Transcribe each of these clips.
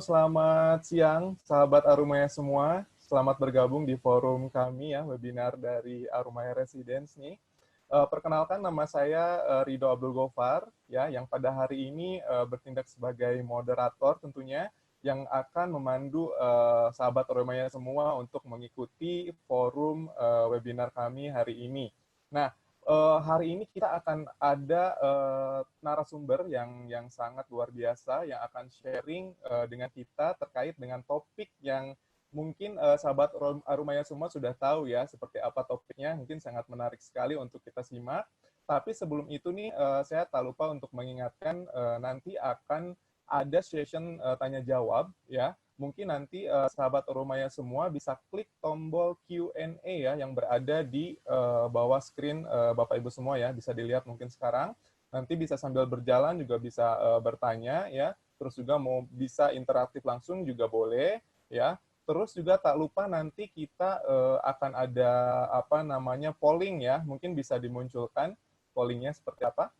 selamat siang sahabat Arumaya semua. Selamat bergabung di forum kami ya, webinar dari Arumaya Residence nih. Perkenalkan nama saya Ridho Abdul Gofar ya, yang pada hari ini bertindak sebagai moderator tentunya yang akan memandu sahabat Arumaya semua untuk mengikuti forum webinar kami hari ini. Nah, hari ini kita akan ada narasumber yang sangat luar biasa yang akan sharing dengan kita terkait dengan topik yang mungkin sahabat Arumaya semua sudah tahu ya seperti apa topiknya, mungkin sangat menarik sekali untuk kita simak. Tapi sebelum itu nih saya tak lupa untuk mengingatkan nanti akan ada session tanya jawab ya. Mungkin nanti sahabat Arumaya semua bisa klik tombol Q&A ya yang berada di bawah screen Bapak Ibu semua ya, bisa dilihat mungkin sekarang. Nanti bisa sambil berjalan juga bisa bertanya ya. Terus juga mau bisa interaktif langsung juga boleh ya. Terus juga tak lupa nanti kita akan ada apa namanya polling ya, mungkin bisa dimunculkan pollingnya seperti apa.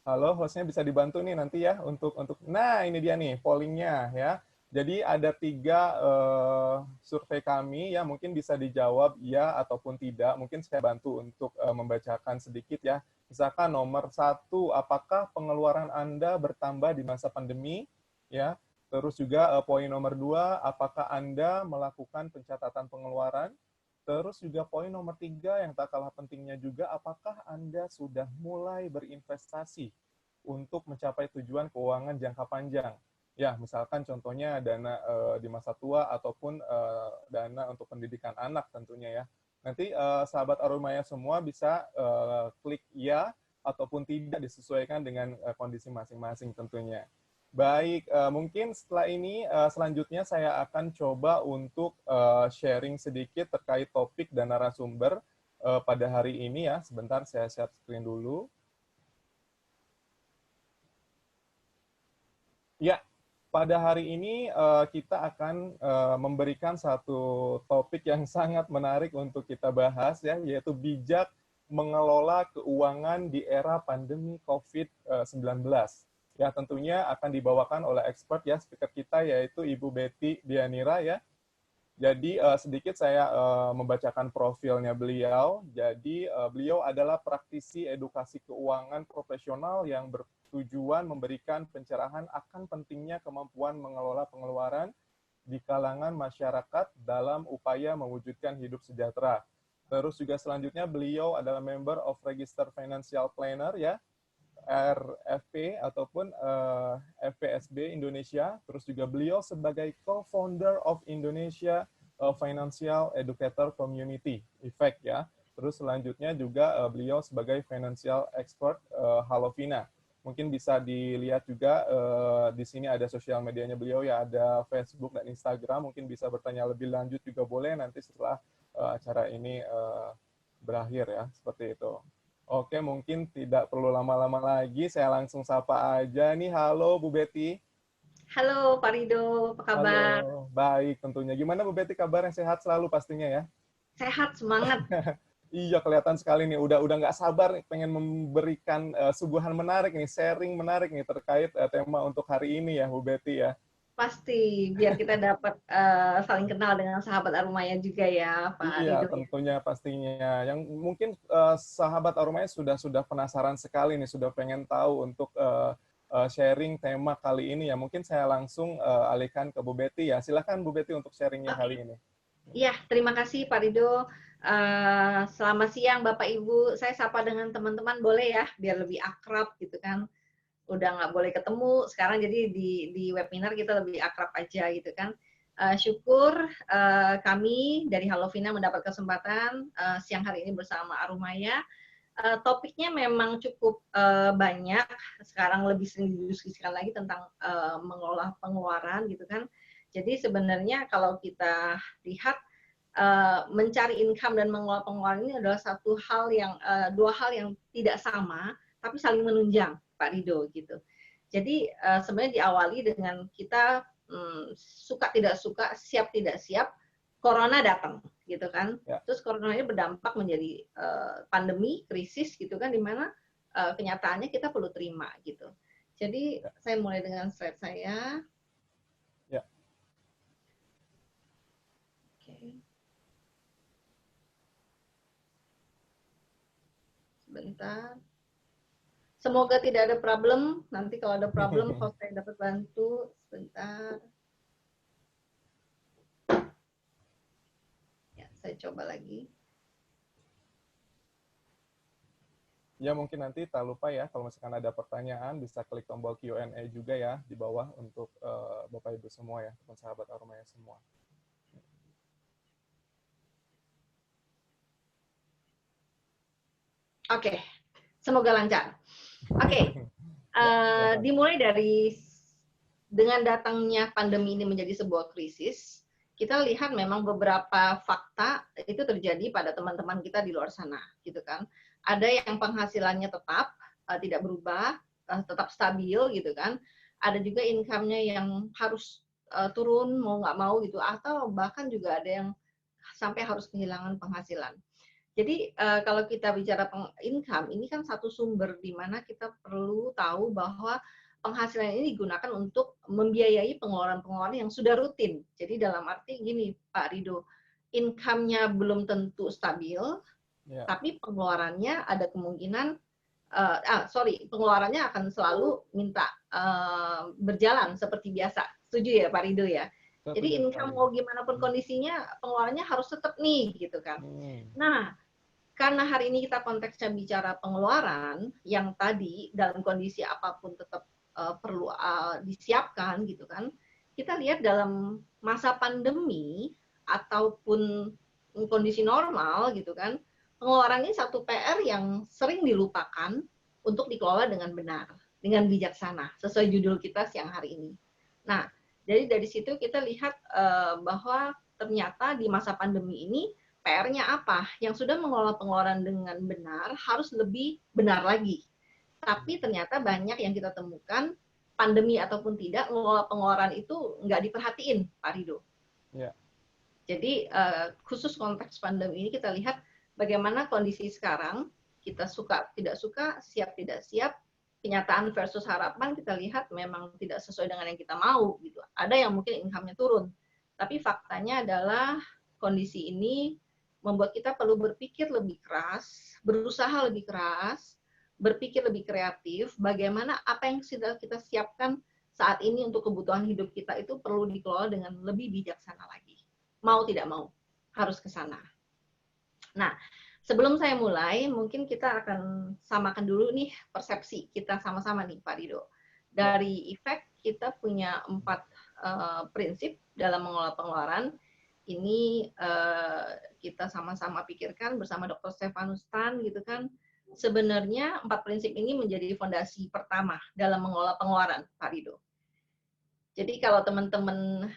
Halo, hostnya bisa dibantu nih nanti ya untuk nah ini dia nih pollingnya ya. Jadi ada 3 survei kami ya, mungkin bisa dijawab ya ataupun tidak. Mungkin saya bantu untuk membacakan sedikit ya. Misalkan nomor 1, apakah pengeluaran Anda bertambah di masa pandemi ya. Terus juga poin nomor 2, apakah Anda melakukan pencatatan pengeluaran. Terus juga poin nomor 3 yang tak kalah pentingnya juga, apakah Anda sudah mulai berinvestasi untuk mencapai tujuan keuangan jangka panjang? Ya, misalkan contohnya dana di masa tua ataupun dana untuk pendidikan anak tentunya ya. Nanti sahabat Arumaya semua bisa klik ya ataupun tidak disesuaikan dengan kondisi masing-masing tentunya. Baik, mungkin setelah ini selanjutnya saya akan coba untuk sharing sedikit terkait topik dan narasumber pada hari ini ya. Sebentar saya share screen dulu. Ya, pada hari ini kita akan memberikan satu topik yang sangat menarik untuk kita bahas ya, yaitu bijak mengelola keuangan di era pandemi COVID-19. Ya, tentunya akan dibawakan oleh expert ya, speaker kita yaitu Ibu Betty Dianira ya. Jadi sedikit saya membacakan profilnya beliau. Jadi beliau adalah praktisi edukasi keuangan profesional yang bertujuan memberikan pencerahan akan pentingnya kemampuan mengelola pengeluaran di kalangan masyarakat dalam upaya mewujudkan hidup sejahtera. Terus juga selanjutnya beliau adalah member of Register Financial Planner ya, RFP ataupun FPSB Indonesia. Terus juga beliau sebagai co-founder of Indonesia Financial Educator Community, IFEC ya. Terus selanjutnya juga beliau sebagai financial expert Halovina. Mungkin bisa dilihat juga di sini ada sosial medianya beliau ya, ada Facebook dan Instagram. Mungkin bisa bertanya lebih lanjut juga boleh nanti setelah acara ini berakhir ya, seperti itu. Oke, mungkin tidak perlu lama-lama lagi, saya langsung sapa aja nih. Halo Bu Betty. Halo Pak Ridho, apa kabar? Halo, baik tentunya. Gimana Bu Betty kabarnya? Sehat selalu pastinya ya? Sehat, semangat. Iya, kelihatan sekali nih. Udah nggak sabar nih, pengen memberikan suguhan menarik nih, sharing menarik nih terkait tema untuk hari ini ya Bu Betty ya. Pasti, biar kita dapat saling kenal dengan sahabat Arumaya juga ya Pak Iya, Ridho. tentunya pastinya. Yang mungkin sahabat Arumaya sudah penasaran sekali nih, sudah pengen tahu untuk sharing tema kali ini ya. Mungkin saya langsung alihkan ke Bu Betty ya. Silakan Bu Betty untuk sharingnya Oke, kali ini. iya terima kasih Pak Ridho. Selamat siang Bapak Ibu, saya sapa dengan teman-teman boleh ya, biar lebih akrab gitu kan. Udah nggak boleh ketemu, sekarang jadi di webinar kita lebih akrab aja gitu kan. Syukur kami dari Halovina mendapat kesempatan siang hari ini bersama Arumaya. Topiknya memang cukup banyak, sekarang lebih sering didiskusikan lagi tentang mengelola pengeluaran gitu kan. Jadi sebenarnya kalau kita lihat mencari income dan mengelola pengeluaran ini adalah dua hal yang tidak sama tapi saling menunjang Pak Ridho gitu. Jadi sebenarnya diawali dengan kita suka tidak suka, siap tidak siap, corona datang gitu kan. Ya. Terus corona ini berdampak menjadi pandemi, krisis gitu kan, di mana kenyataannya kita perlu terima gitu. Jadi Ya. saya mulai dengan slide saya. Ya. Oke. Sebentar. Semoga tidak ada problem. Nanti kalau ada problem, host saya dapat bantu. Sebentar. Ya, saya coba lagi. Ya, mungkin nanti tak lupa ya, kalau misalkan ada pertanyaan, bisa klik tombol Q&A juga ya di bawah untuk Bapak Ibu semua ya, teman sahabat Arumaya semua. Oke, semoga lancar. Oke, dimulai dari dengan datangnya pandemi ini menjadi sebuah krisis, kita lihat memang beberapa fakta itu terjadi pada teman-teman kita di luar sana, gitu kan. Ada yang penghasilannya tetap tidak berubah, tetap stabil, gitu kan. Ada juga income-nya yang harus turun mau nggak mau gitu, atau bahkan juga ada yang sampai harus kehilangan penghasilan. Jadi kalau kita bicara income, ini kan satu sumber di mana kita perlu tahu bahwa penghasilan ini digunakan untuk membiayai pengeluaran-pengeluaran yang sudah rutin. Jadi dalam arti gini, Pak Rido, income-nya belum tentu stabil, Ya. tapi pengeluarannya ada kemungkinan, pengeluarannya akan selalu minta berjalan seperti biasa. Setuju ya Pak Rido ya? Jadi Setuju income sekali. mau gimana pun kondisinya, pengeluarannya harus tetap nih, gitu kan. Nah, karena hari ini kita konteksnya bicara pengeluaran yang tadi dalam kondisi apapun tetap perlu disiapkan gitu kan. Kita lihat dalam masa pandemi ataupun kondisi normal gitu kan, pengeluaran ini satu PR yang sering dilupakan untuk dikelola dengan benar, dengan bijaksana, sesuai judul kita siang hari ini. Nah, jadi dari situ kita lihat bahwa ternyata di masa pandemi ini PR-nya apa? Yang sudah mengelola pengeluaran dengan benar harus lebih benar lagi. Tapi ternyata banyak yang kita temukan, pandemi ataupun tidak, mengelola pengeluaran itu nggak diperhatiin, Pak Rido. Ya. Jadi khusus konteks pandemi ini kita lihat bagaimana kondisi sekarang, kita suka tidak suka, siap tidak siap, kenyataan versus harapan kita lihat memang tidak sesuai dengan yang kita mau gitu. Ada yang mungkin income-nya turun, tapi faktanya adalah kondisi ini membuat kita perlu berpikir lebih keras, berusaha lebih keras, berpikir lebih kreatif, bagaimana apa yang sudah kita siapkan saat ini untuk kebutuhan hidup kita itu perlu dikelola dengan lebih bijaksana lagi. Mau tidak mau, harus ke sana. Nah, sebelum saya mulai, mungkin kita akan samakan dulu nih persepsi kita sama-sama nih, Pak Rido. Dari efek, kita punya 4 prinsip dalam mengelola pengeluaran. Ini kita sama-sama pikirkan bersama Dr. Stefanus Tan gitu kan. Sebenarnya 4 prinsip ini menjadi fondasi pertama dalam mengelola pengeluaran, Pak Rido. Jadi kalau teman-teman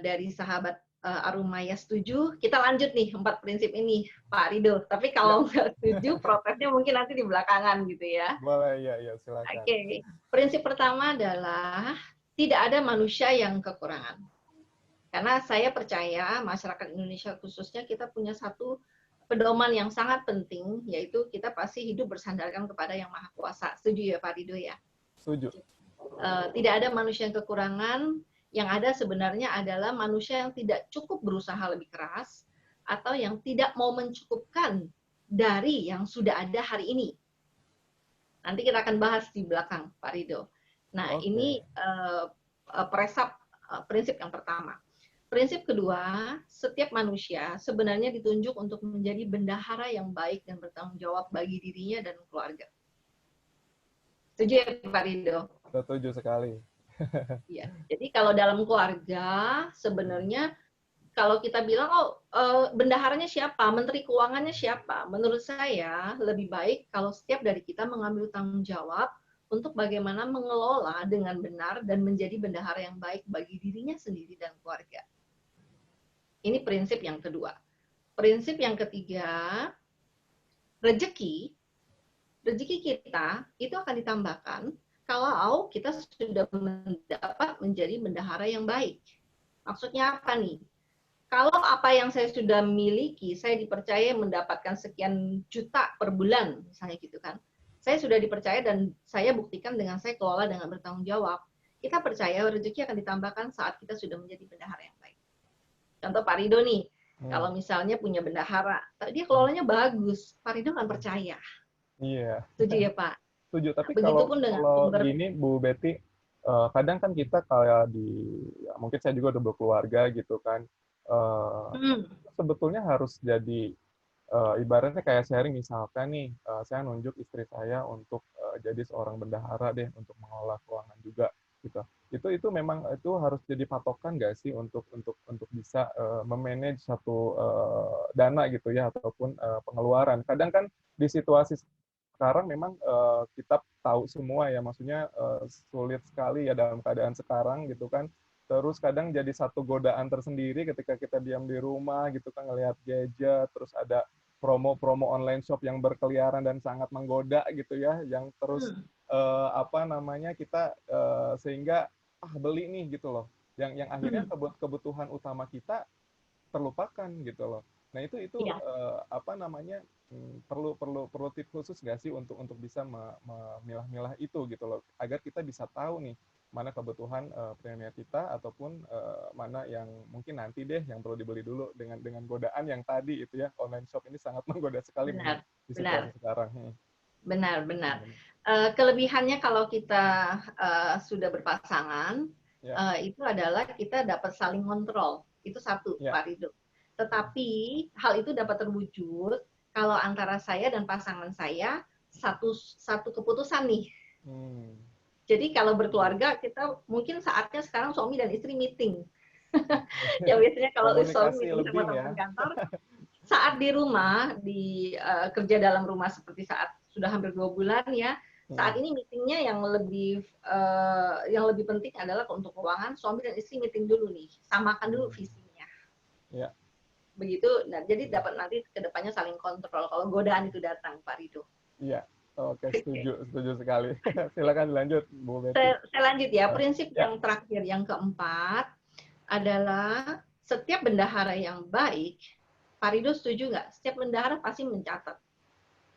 dari sahabat Arumaya setuju, kita lanjut nih 4 prinsip ini, Pak Rido. Tapi kalau nggak setuju, protesnya mungkin nanti di belakangan gitu ya. Boleh, ya, silakan. Oke. Prinsip pertama adalah tidak ada manusia yang kekurangan. Karena saya percaya masyarakat Indonesia khususnya kita punya satu pedoman yang sangat penting, yaitu kita pasti hidup bersandarkan kepada Yang Maha Kuasa. Setuju ya Pak Rido ya? Setuju. Tidak ada manusia yang kekurangan, yang ada sebenarnya adalah manusia yang tidak cukup berusaha lebih keras, atau yang tidak mau mencukupkan dari yang sudah ada hari ini. Nanti kita akan bahas di belakang, Pak Rido. Nah, ini prinsip yang pertama. Prinsip kedua, setiap manusia sebenarnya ditunjuk untuk menjadi bendahara yang baik dan bertanggung jawab bagi dirinya dan keluarga. Setuju ya, Pak Rido? Setuju sekali. Ya, jadi kalau dalam keluarga sebenarnya kalau kita bilang bendaharanya siapa, menteri keuangannya siapa, menurut saya lebih baik kalau setiap dari kita mengambil tanggung jawab untuk bagaimana mengelola dengan benar dan menjadi bendahara yang baik bagi dirinya sendiri dan keluarga. Ini prinsip yang kedua. Prinsip yang ketiga, rezeki kita itu akan ditambahkan kalau kita sudah mendapat menjadi bendahara yang baik. Maksudnya apa nih? Kalau apa yang saya sudah miliki, saya dipercaya mendapatkan sekian juta per bulan, misalnya gitu kan. saya sudah dipercaya dan saya buktikan dengan saya kelola dengan bertanggung jawab. Kita percaya rezeki akan ditambahkan saat kita sudah menjadi bendahara yang baik. Contoh Pak Rido nih, kalau misalnya punya bendahara, dia kelolanya bagus, Pak Rido akan percaya. Iya. Setuju ya Pak? Setuju. Tapi Begitupun dengan kalau sumber. gini Bu Betty, kadang kan kita kayak ya, mungkin saya juga udah berkeluarga gitu kan. Sebetulnya harus jadi ibaratnya kayak sharing, misalkan nih saya nunjuk istri saya untuk jadi seorang bendahara deh, untuk mengolah keuangan juga gitu. Itu memang itu harus jadi patokan nggak sih untuk bisa memanage satu dana gitu ya, ataupun pengeluaran. Kadang kan di situasi sekarang memang kita tahu semua ya, maksudnya sulit sekali ya dalam keadaan sekarang gitu kan. Terus kadang jadi satu godaan tersendiri ketika kita diam di rumah gitu kan, ngelihat gadget, terus ada promo-promo online shop yang berkeliaran dan sangat menggoda gitu ya, yang terus apa namanya kita sehingga beli nih gitu loh, yang akhirnya kebutuhan utama kita terlupakan gitu loh. Nah itu Iya. apa namanya, perlu tip khusus nggak sih untuk bisa memilah-milah itu gitu loh, agar kita bisa tahu nih mana kebutuhan primer kita, ataupun mana yang mungkin nanti deh yang perlu dibeli dulu, dengan godaan yang tadi itu ya, online shop ini sangat menggoda sekali Benar, di situasi benar, sekarang. benar, benar. Kelebihannya kalau kita sudah berpasangan, Ya, itu adalah kita dapat saling kontrol. Itu satu, ya. Pak Rido. Tetapi hal itu dapat terwujud kalau antara saya dan pasangan saya satu keputusan nih. Jadi kalau berkeluarga, kita mungkin saatnya sekarang suami dan istri meeting. Ya biasanya kalau suami Komunikasi meeting sama lebih ya. teman kantor, saat di rumah, kerja dalam rumah seperti saat sudah hampir 2 bulan ya, saat ini meetingnya yang lebih penting adalah untuk keuangan, suami dan istri meeting dulu nih, samakan dulu visinya. Ya. Begitu, nah, jadi dapat nanti kedepannya saling kontrol kalau godaan itu datang, Pak Rido. Iya, oke, setuju sekali. Silakan dilanjut, Bu Betty. Saya lanjut ya, prinsip Ya. yang terakhir, yang keempat adalah setiap bendahara yang baik, Pak Rido setuju nggak? Setiap bendahara pasti mencatat.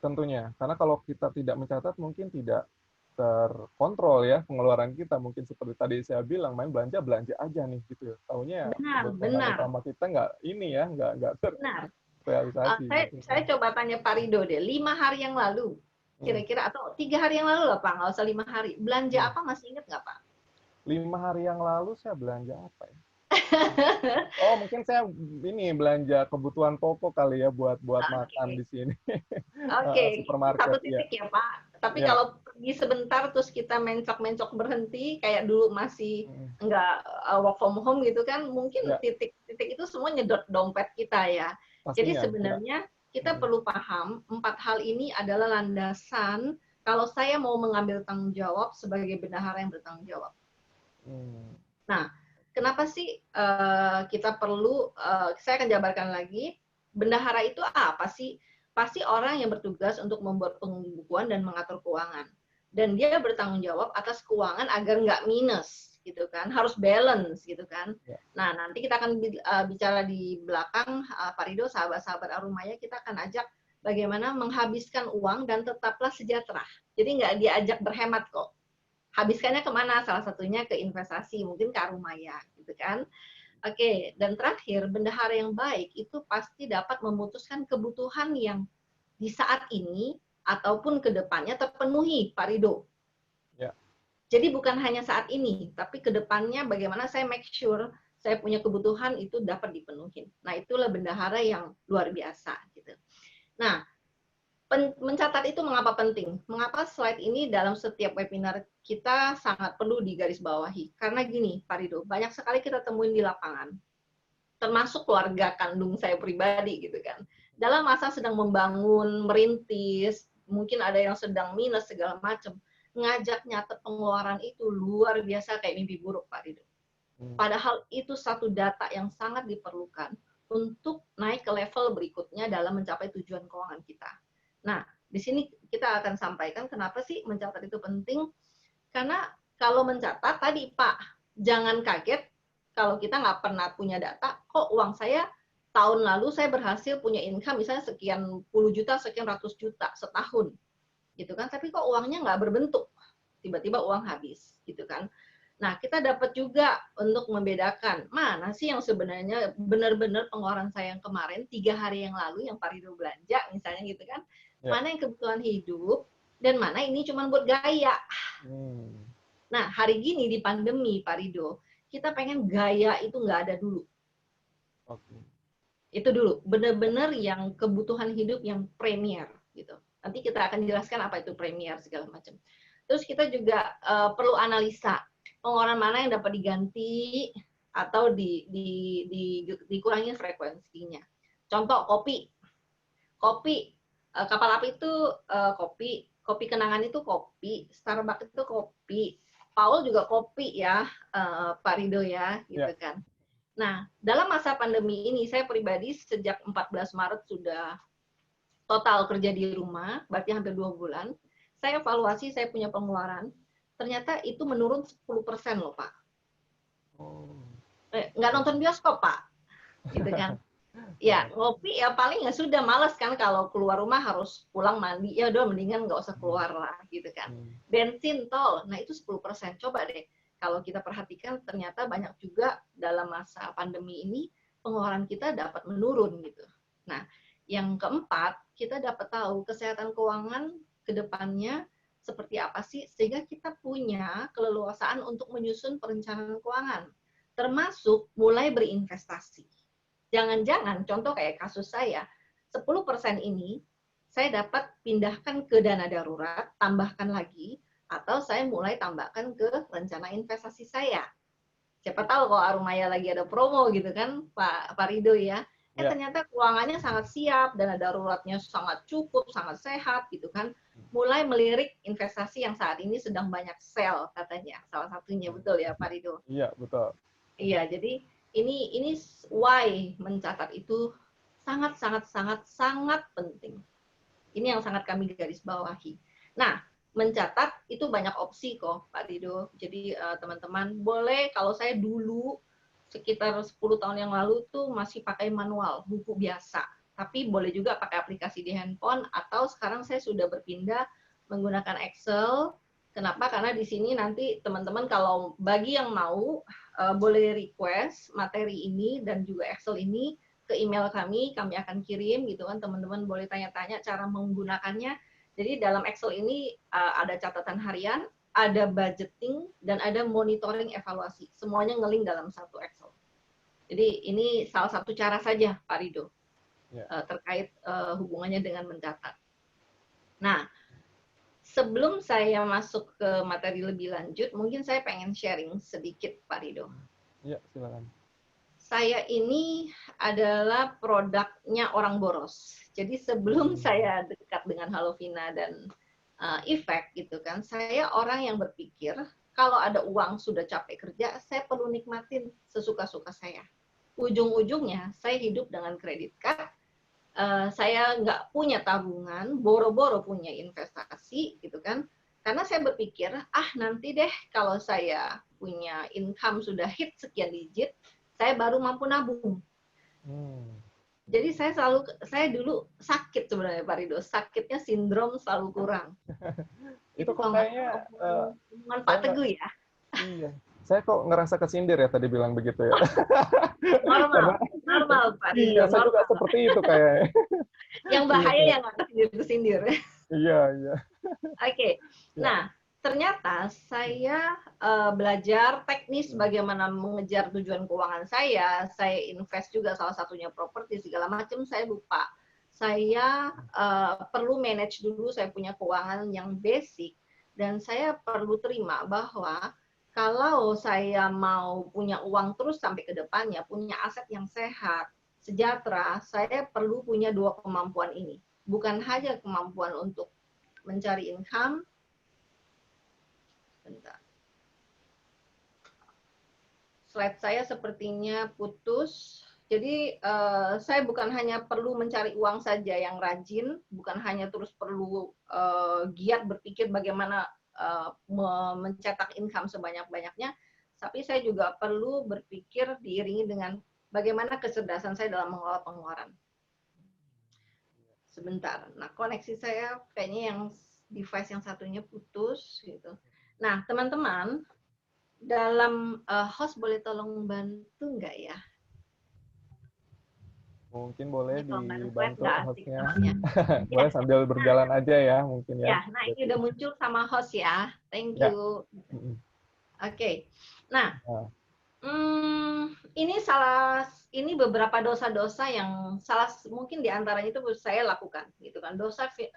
Tentunya, karena kalau kita tidak mencatat mungkin tidak terkontrol ya pengeluaran kita, mungkin seperti tadi saya bilang, main belanja aja nih gitu ya. Taunya ya Benar, kebutuhan benar, utama kita nggak ini ya, nggak benar. terrealisasi gitu. Saya coba tanya Pak Rido deh, 5 hari yang lalu, kira-kira atau 3 hari yang lalu lah Pak, nggak usah 5 hari. Belanja apa masih ingat nggak Pak? 5 hari yang lalu saya belanja apa ya? Oh, mungkin saya ini belanja kebutuhan pokok kali ya, buat makan Oke, di sini. Oke, itu satu Supermarket ya. titik ya Pak. Tapi Ya. kalau pergi sebentar terus kita mencok-mencok berhenti, kayak dulu masih nggak work from home gitu kan, mungkin Ya, titik-titik itu semua nyedot dompet kita ya. Jadi pastinya ya. sebenarnya kita perlu paham 4 hal ini adalah landasan kalau saya mau mengambil tanggung jawab sebagai bendahara yang bertanggung jawab. Nah, kenapa sih kita perlu, saya akan jabarkan lagi, bendahara itu apa sih? Pasti orang yang bertugas untuk membuat pembukuan dan mengatur keuangan. Dan dia bertanggung jawab atas keuangan agar nggak minus, gitu kan. Harus balance, gitu kan. Ya. Nah, nanti kita akan bicara di belakang, Pak Rido, sahabat-sahabat Arumaya, kita akan ajak bagaimana menghabiskan uang dan tetaplah sejahtera. Jadi nggak diajak berhemat kok. Habiskannya kemana? Salah satunya ke investasi, mungkin ke Arumaya, gitu kan. Oke, dan terakhir, bendahara yang baik itu pasti dapat memutuskan kebutuhan yang di saat ini ataupun ke depannya terpenuhi, Pak Rido. Ya. Jadi bukan hanya saat ini, tapi ke depannya bagaimana saya make sure saya punya kebutuhan itu dapat dipenuhi. Nah, itulah bendahara yang luar biasa, gitu. Nah, mencatat itu mengapa penting? Mengapa slide ini dalam setiap webinar kita sangat perlu digarisbawahi? Karena gini, Pak Rido, banyak sekali kita temuin di lapangan, termasuk keluarga kandung saya pribadi gitu kan. Dalam masa sedang membangun, merintis, mungkin ada yang sedang minus segala macam, ngajak nyatet pengeluaran itu luar biasa kayak mimpi buruk, Pak Rido. Padahal itu satu data yang sangat diperlukan untuk naik ke level berikutnya dalam mencapai tujuan keuangan kita. Nah, di sini kita akan sampaikan kenapa sih mencatat itu penting. Karena kalau mencatat tadi Pak, jangan kaget kalau kita nggak pernah punya data, kok uang saya tahun lalu saya berhasil punya income misalnya sekian puluh juta, sekian ratus juta setahun. gitu kan, tapi kok uangnya nggak berbentuk, tiba-tiba uang habis, gitu kan. Nah, kita dapat juga untuk membedakan, mana sih yang sebenarnya benar-benar pengeluaran saya yang kemarin, 3 hari yang lalu, yang Pak Ridho belanja, misalnya gitu kan, Ya. mana yang kebutuhan hidup, dan mana ini cuma buat gaya. Nah, hari gini di pandemi, Pak Ridho, kita pengen gaya itu nggak ada dulu. Oke. Itu dulu, benar-benar yang kebutuhan hidup yang premier gitu. Nanti kita akan jelaskan apa itu premier segala macam. Terus kita juga perlu analisa pengeluaran mana yang dapat diganti atau dikurangi frekuensinya. Contoh kopi, kapal api itu kopi kenangan itu kopi, Starbucks itu kopi, Paul juga kopi ya, Pak Ridho ya, gitu kan. Nah, dalam masa pandemi ini, saya pribadi sejak 14 Maret sudah total kerja di rumah, berarti hampir 2 bulan. Saya evaluasi, saya punya pengeluaran, ternyata itu menurun 10% loh, Pak. Nggak nonton bioskop, Pak. Gitu kan. Ya, ngopi ya paling ya sudah malas kan kalau keluar rumah harus pulang mandi. Ya udah mendingan nggak usah keluar lah, gitu kan. Bensin, tol, nah itu 10%. Coba deh, kalau kita perhatikan ternyata banyak juga dalam masa pandemi ini pengeluaran kita dapat menurun gitu. Nah, yang keempat, kita dapat tahu kesehatan keuangan ke depannya seperti apa sih sehingga kita punya keleluasaan untuk menyusun perencanaan keuangan, termasuk mulai berinvestasi. Jangan-jangan contoh kayak kasus saya, 10% ini saya dapat pindahkan ke dana darurat, tambahkan lagi, atau saya mulai tambahkan ke rencana investasi saya. Siapa tahu kalau Arumaya lagi ada promo gitu kan, Pak Ridho ya. Ternyata keuangannya sangat siap, dana daruratnya sangat cukup, sangat sehat gitu kan. Mulai melirik investasi yang saat ini sedang banyak sell katanya. Salah satunya betul ya Pak Ridho? Iya, betul. Iya, jadi ini why mencatat itu sangat penting. Ini yang sangat kami garis bawahi. Nah, mencatat itu banyak opsi kok, Pak Dido. Jadi teman-teman boleh, kalau saya dulu sekitar 10 tahun yang lalu tuh masih pakai manual, buku biasa. Tapi boleh juga pakai aplikasi di handphone atau sekarang saya sudah berpindah menggunakan Excel. Kenapa? Karena di sini nanti teman-teman kalau bagi yang mau boleh request materi ini dan juga Excel ini ke email kami akan kirim gitu kan, teman-teman boleh tanya-tanya cara menggunakannya. Jadi dalam Excel ini ada catatan harian, ada budgeting, dan ada monitoring evaluasi. Semuanya ngeling dalam satu Excel. Jadi ini salah satu cara saja, Pak Ridho, terkait hubungannya dengan mencatat. Nah, sebelum saya masuk ke materi lebih lanjut, mungkin saya pengen sharing sedikit, Pak Ridho. Iya, silakan. Saya ini adalah produknya orang boros. Jadi sebelum saya dekat dengan Halovina dan Effect gitu kan, saya orang yang berpikir kalau ada uang sudah capek kerja, saya perlu nikmatin sesuka-suka saya. Ujung-ujungnya saya hidup dengan kredit card, saya nggak punya tabungan, boro-boro punya investasi gitu kan. Karena saya berpikir, nanti deh kalau saya punya income sudah hit sekian digit, saya baru mampu nabung. Jadi saya dulu sakit sebenarnya Pak Ridho, sakitnya sindrom selalu kurang. Itu kok kayaknya omongan Pak Teguh ya. Iya, saya kok ngerasa kesindir ya tadi bilang begitu ya. Normal Pak Ridho. Iya, saya juga seperti itu kayaknya. Yang bahaya yang nggak kesindir. Iya. Oke. Nah, ternyata saya belajar teknis bagaimana mengejar tujuan keuangan saya invest juga salah satunya properti segala macam, saya lupa. Saya perlu manage dulu, saya punya keuangan yang basic, dan saya perlu terima bahwa kalau saya mau punya uang terus sampai ke depannya, punya aset yang sehat, sejahtera, saya perlu punya dua kemampuan ini. Bukan hanya kemampuan untuk mencari income. Bentar. Slide saya sepertinya putus. Jadi saya bukan hanya perlu mencari uang saja yang rajin, bukan hanya terus perlu giat berpikir bagaimana mencetak income sebanyak-banyaknya, tapi saya juga perlu berpikir diiringi dengan bagaimana kecerdasan saya dalam mengelola pengeluaran. Sebentar. Nah, koneksi saya kayaknya yang device yang satunya putus gitu. Nah, teman-teman, dalam host boleh tolong bantu nggak ya? Mungkin boleh Ini kalau nggak slide dibantu nggak asik hostnya. namanya. Ya, Boleh sambil berjalan aja ya mungkin ya. ya. Nah ini udah muncul sama host ya. Thank Ya. you. Mm-mm. Oke. Nah, Nah, ini beberapa dosa-dosa yang mungkin diantaranya itu saya lakukan, gitu kan.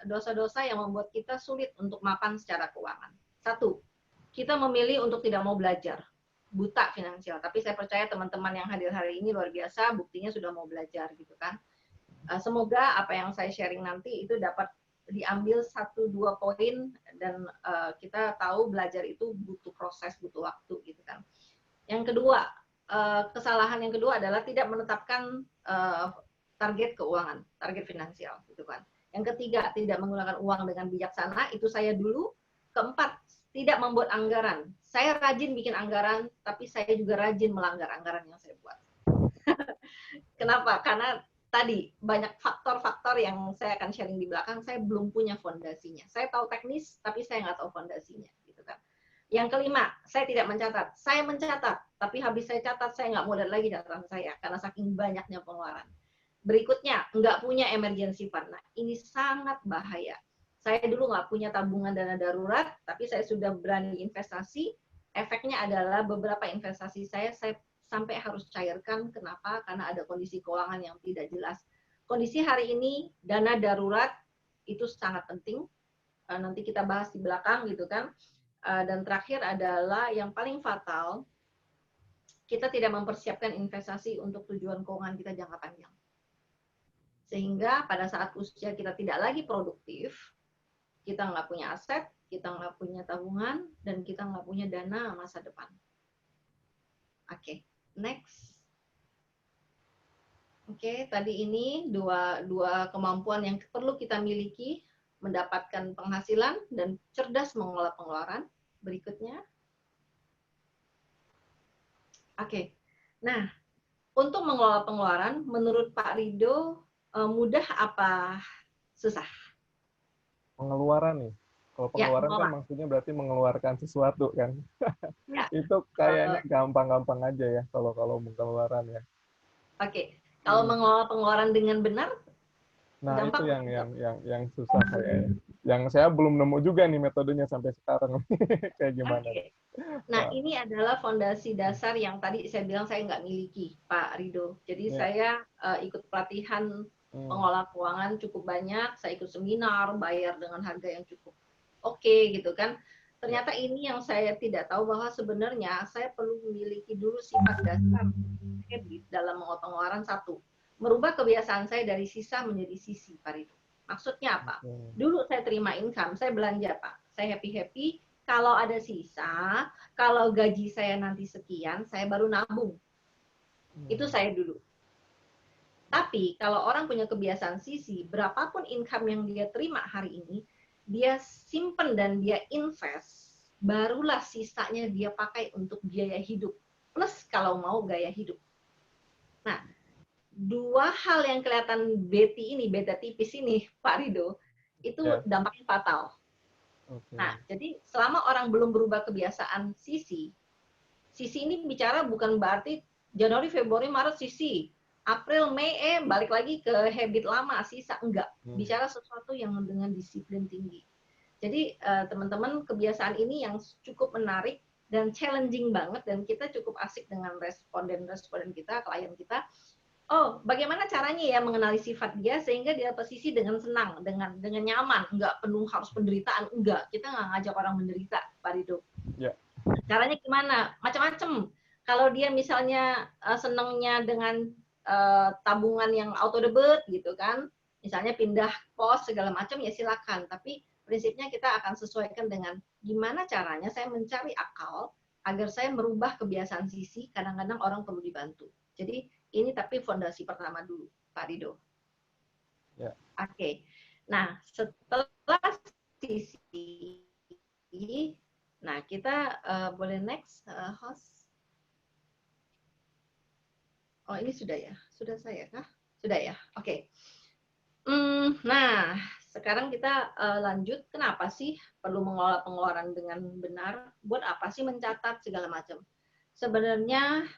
Dosa-dosa yang membuat kita sulit untuk mapan secara keuangan. Satu, kita memilih untuk tidak mau belajar, buta finansial. Tapi saya percaya teman-teman yang hadir hari ini luar biasa, buktinya sudah mau belajar, gitu kan. Semoga apa yang saya sharing nanti itu dapat diambil 1-2 poin dan kita tahu belajar itu butuh proses, butuh waktu, gitu kan. Yang kedua, kesalahan yang kedua adalah tidak menetapkan target keuangan, target finansial, gitu kan. Yang ketiga, tidak menggunakan uang dengan bijaksana, itu saya dulu. Keempat, tidak membuat anggaran. Saya rajin bikin anggaran, tapi saya juga rajin melanggar anggaran yang saya buat. Kenapa? Karena tadi banyak faktor-faktor yang saya akan sharing di belakang, saya belum punya fondasinya. Saya tahu teknis, tapi saya nggak tahu fondasinya, gitu kan. Yang kelima, saya tidak mencatat. Saya mencatat, tapi habis saya catat, saya nggak mau lihat lagi catatan saya, karena saking banyaknya pengeluaran. Berikutnya, nggak punya emergency fund. Nah, ini sangat bahaya. Saya dulu nggak punya tabungan dana darurat, tapi saya sudah berani investasi. Efeknya adalah beberapa investasi saya sampai harus cairkan. Kenapa? Karena ada kondisi keuangan yang tidak jelas. Kondisi hari ini, dana darurat itu sangat penting. Nanti kita bahas di belakang, gitu kan. Dan terakhir adalah yang paling fatal, kita tidak mempersiapkan investasi untuk tujuan keuangan kita jangka panjang. Sehingga pada saat usia kita tidak lagi produktif, kita nggak punya aset, kita nggak punya tabungan, dan kita nggak punya dana masa depan. Oke, next. Oke, tadi ini dua kemampuan yang perlu kita miliki, mendapatkan penghasilan dan cerdas mengelola pengeluaran. Berikutnya. Oke, nah untuk mengelola pengeluaran, menurut Pak Rido, mudah apa susah? pengeluaran nih. Kalau Ya, pengeluaran kan mengelola. maksudnya berarti mengeluarkan sesuatu kan. Ya, Itu kayaknya gampang-gampang aja ya kalau pengeluaran ya. oke. Kalau mengelola pengeluaran dengan benar, Nah, itu gampang. yang susah kayaknya. Yang saya belum nemu juga nih metodenya sampai sekarang. Kayak gimana? Oke. Nah, Wah. ini adalah fondasi dasar yang tadi saya bilang saya nggak miliki, Pak Rido. Jadi Ya. saya ikut pelatihan pengelola keuangan cukup banyak, saya ikut seminar, bayar dengan harga yang cukup oke, gitu kan. Ternyata ini yang saya tidak tahu bahwa sebenarnya saya perlu memiliki dulu sifat dasar habit dalam mengolah pengeluaran. Satu, merubah kebiasaan saya dari sisa menjadi sisi, Pak Rido. Maksudnya apa? Dulu saya terima income, saya belanja, Pak. Saya happy-happy, kalau ada sisa, kalau gaji saya nanti sekian, saya baru nabung. Itu saya dulu. Tapi kalau orang punya kebiasaan sisi, berapapun income yang dia terima hari ini, dia simpen dan dia invest, barulah sisanya dia pakai untuk biaya hidup. Plus kalau mau gaya hidup. Nah, dua hal yang kelihatan beta tipis ini, Pak Rido, itu dampaknya fatal. Nah, jadi selama orang belum berubah kebiasaan sisi ini bicara bukan berarti Januari, Februari, Maret sisi, April, Mei, balik lagi ke habit lama, sisa, enggak. Bicara sesuatu yang dengan disiplin tinggi. Jadi teman-teman, kebiasaan ini yang cukup menarik dan challenging banget, dan kita cukup asik dengan responden kita, klien kita. Oh, bagaimana caranya ya mengenali sifat dia sehingga dia posisi dengan senang, dengan nyaman, nggak penuh harus penderitaan, enggak. Kita nggak ngajak orang menderita, Pak Rido. Ya. Caranya gimana? Macam-macam. Kalau dia misalnya senangnya dengan tabungan yang auto debit gitu kan, misalnya pindah pos segala macam ya silakan. Tapi prinsipnya kita akan sesuaikan dengan gimana caranya saya mencari akal agar saya merubah kebiasaan sisi. Kadang-kadang orang perlu dibantu. Jadi ini tapi fondasi pertama dulu, Pak Rido. Ya. Oke. Nah, setelah sisi, nah kita boleh next, host. Oh ini sudah ya? Sudah saya kah? Sudah ya? Oke. Nah, sekarang kita lanjut. Kenapa sih perlu mengelola pengeluaran dengan benar? Buat apa sih mencatat segala macam? Sebenarnya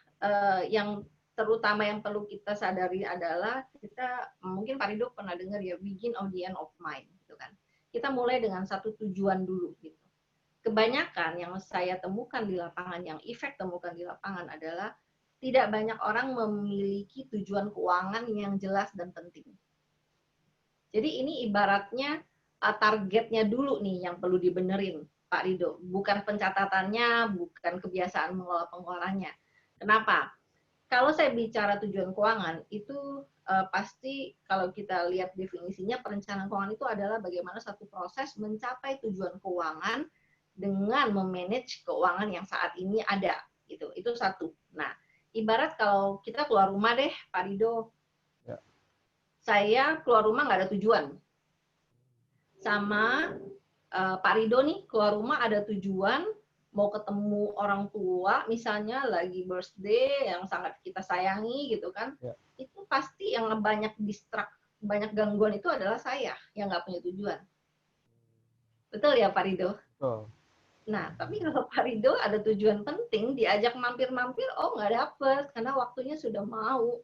yang terutama yang perlu kita sadari adalah kita mungkin Pak Rido pernah dengar ya, begin of the end of mind, gitu kan. Kita mulai dengan satu tujuan dulu gitu. Kebanyakan yang saya temukan di lapangan, yang efek temukan di lapangan adalah tidak banyak orang memiliki tujuan keuangan yang jelas dan penting. Jadi ini ibaratnya targetnya dulu nih yang perlu dibenerin, Pak Rido. Bukan pencatatannya, bukan kebiasaan mengelola pengeluarannya. Kenapa? Kalau saya bicara tujuan keuangan, itu pasti kalau kita lihat definisinya, perencanaan keuangan itu adalah bagaimana satu proses mencapai tujuan keuangan dengan memanage keuangan yang saat ini ada. Gitu. Itu satu. Nah, ibarat kalau kita keluar rumah deh, Pak Rido, Ya. saya keluar rumah nggak ada tujuan. Sama Pak Rido nih, keluar rumah ada tujuan, mau ketemu orang tua, misalnya lagi birthday yang sangat kita sayangi gitu kan, Ya. itu pasti yang banyak banyak gangguan itu adalah saya yang nggak punya tujuan. Betul ya Pak Rido? Betul. Nah, tapi kalau Pak Rido ada tujuan penting, diajak mampir-mampir, oh nggak dapet, karena waktunya sudah mau,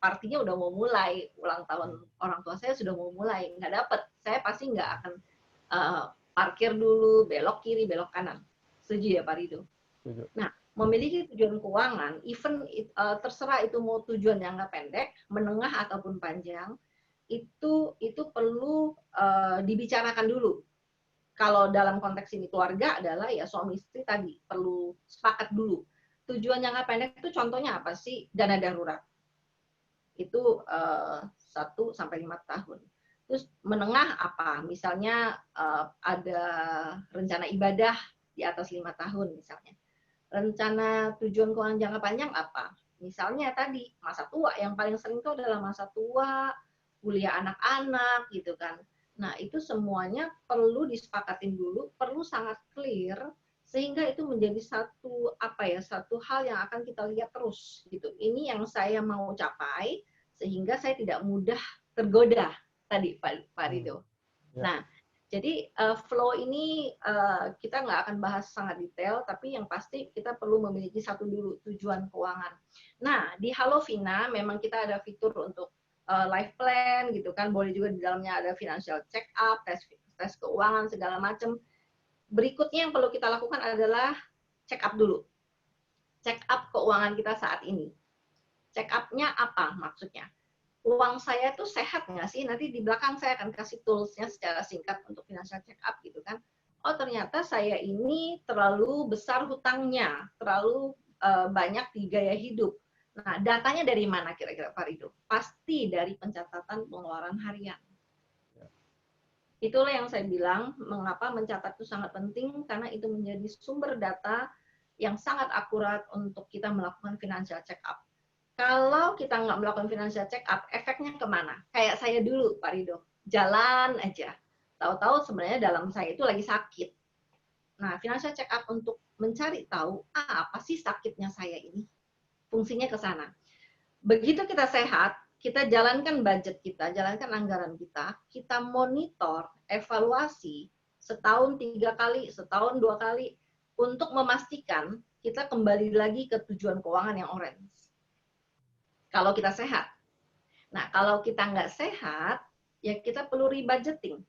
partinya udah mau mulai, ulang tahun orang tua saya sudah mau mulai, nggak dapet, saya pasti nggak akan parkir dulu, belok kiri, belok kanan. Setuju ya Pak Rido? Setuju. Nah, memiliki tujuan keuangan, even terserah itu mau tujuan jangka pendek, menengah ataupun panjang, itu perlu dibicarakan dulu. Kalau dalam konteks ini keluarga adalah ya suami istri tadi perlu sepakat dulu. Tujuan jangka pendek itu contohnya apa sih? Dana darurat. Itu 1 sampai 5 tahun. Terus menengah apa? Misalnya ada rencana ibadah di atas 5 tahun misalnya. Rencana tujuan keuangan jangka panjang apa? Misalnya tadi masa tua, yang paling sering itu adalah masa tua, kuliah anak-anak gitu kan. Nah, itu semuanya perlu disepakatin dulu, perlu sangat clear sehingga itu menjadi satu hal yang akan kita lihat terus gitu. Ini yang saya mau capai sehingga saya tidak mudah tergoda tadi Pak Rido. Ya. Nah, jadi flow ini kita nggak akan bahas sangat detail, tapi yang pasti kita perlu memiliki satu dulu tujuan keuangan. Nah, di Halo Vina memang kita ada fitur untuk life plan gitu kan, boleh juga di dalamnya ada financial check up, tes keuangan segala macam. Berikutnya yang perlu kita lakukan adalah check up dulu. Check up keuangan kita saat ini. Check up-nya apa maksudnya? Uang saya tuh sehat nggak sih? Nanti di belakang saya akan kasih tools-nya secara singkat untuk financial check up gitu kan. Oh ternyata saya ini terlalu besar hutangnya, terlalu banyak di gaya hidup. Nah, datanya dari mana kira-kira Pak Rido? Pasti dari pencatatan pengeluaran harian. Itulah yang saya bilang, mengapa mencatat itu sangat penting, karena itu menjadi sumber data yang sangat akurat untuk kita melakukan financial check up. Kalau kita nggak melakukan financial check up, efeknya kemana? Kayak saya dulu, Pak Rido, jalan aja. Tahu-tahu sebenarnya dalam saya itu lagi sakit. Nah, financial check up untuk mencari tahu, apa sih sakitnya saya ini? Fungsinya ke sana. Begitu kita sehat, kita jalankan budget kita, jalankan anggaran kita monitor, evaluasi, setahun 3 kali, setahun 2 kali, untuk memastikan kita kembali lagi ke tujuan keuangan yang orange. Kalau kita sehat. Nah, kalau kita nggak sehat, ya kita perlu rebudgeting.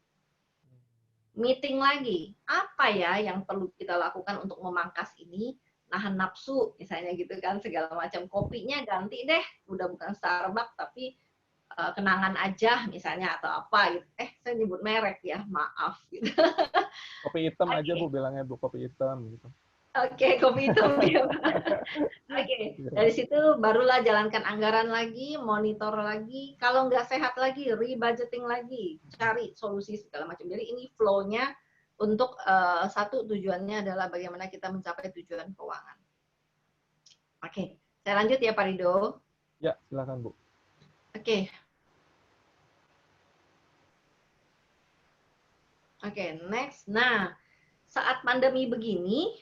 Meeting lagi, apa ya yang perlu kita lakukan untuk memangkas ini, nahan nafsu, misalnya gitu kan, segala macam. Kopinya ganti deh, udah bukan Starbucks, tapi kenangan aja, misalnya, atau apa gitu. Saya nyebut merek ya, maaf. Gitu. Kopi hitam aja Bu, bilangnya Bu, kopi hitam gitu. Oke, kopi hitam ya. Oke, dari situ barulah jalankan anggaran lagi, monitor lagi. Kalau nggak sehat lagi, rebudgeting lagi, cari solusi segala macam. Jadi ini flow-nya untuk satu tujuannya adalah bagaimana kita mencapai tujuan keuangan. Oke, saya lanjut ya Pak Rido. Ya, silakan Bu. Oke. Next. Nah, saat pandemi begini,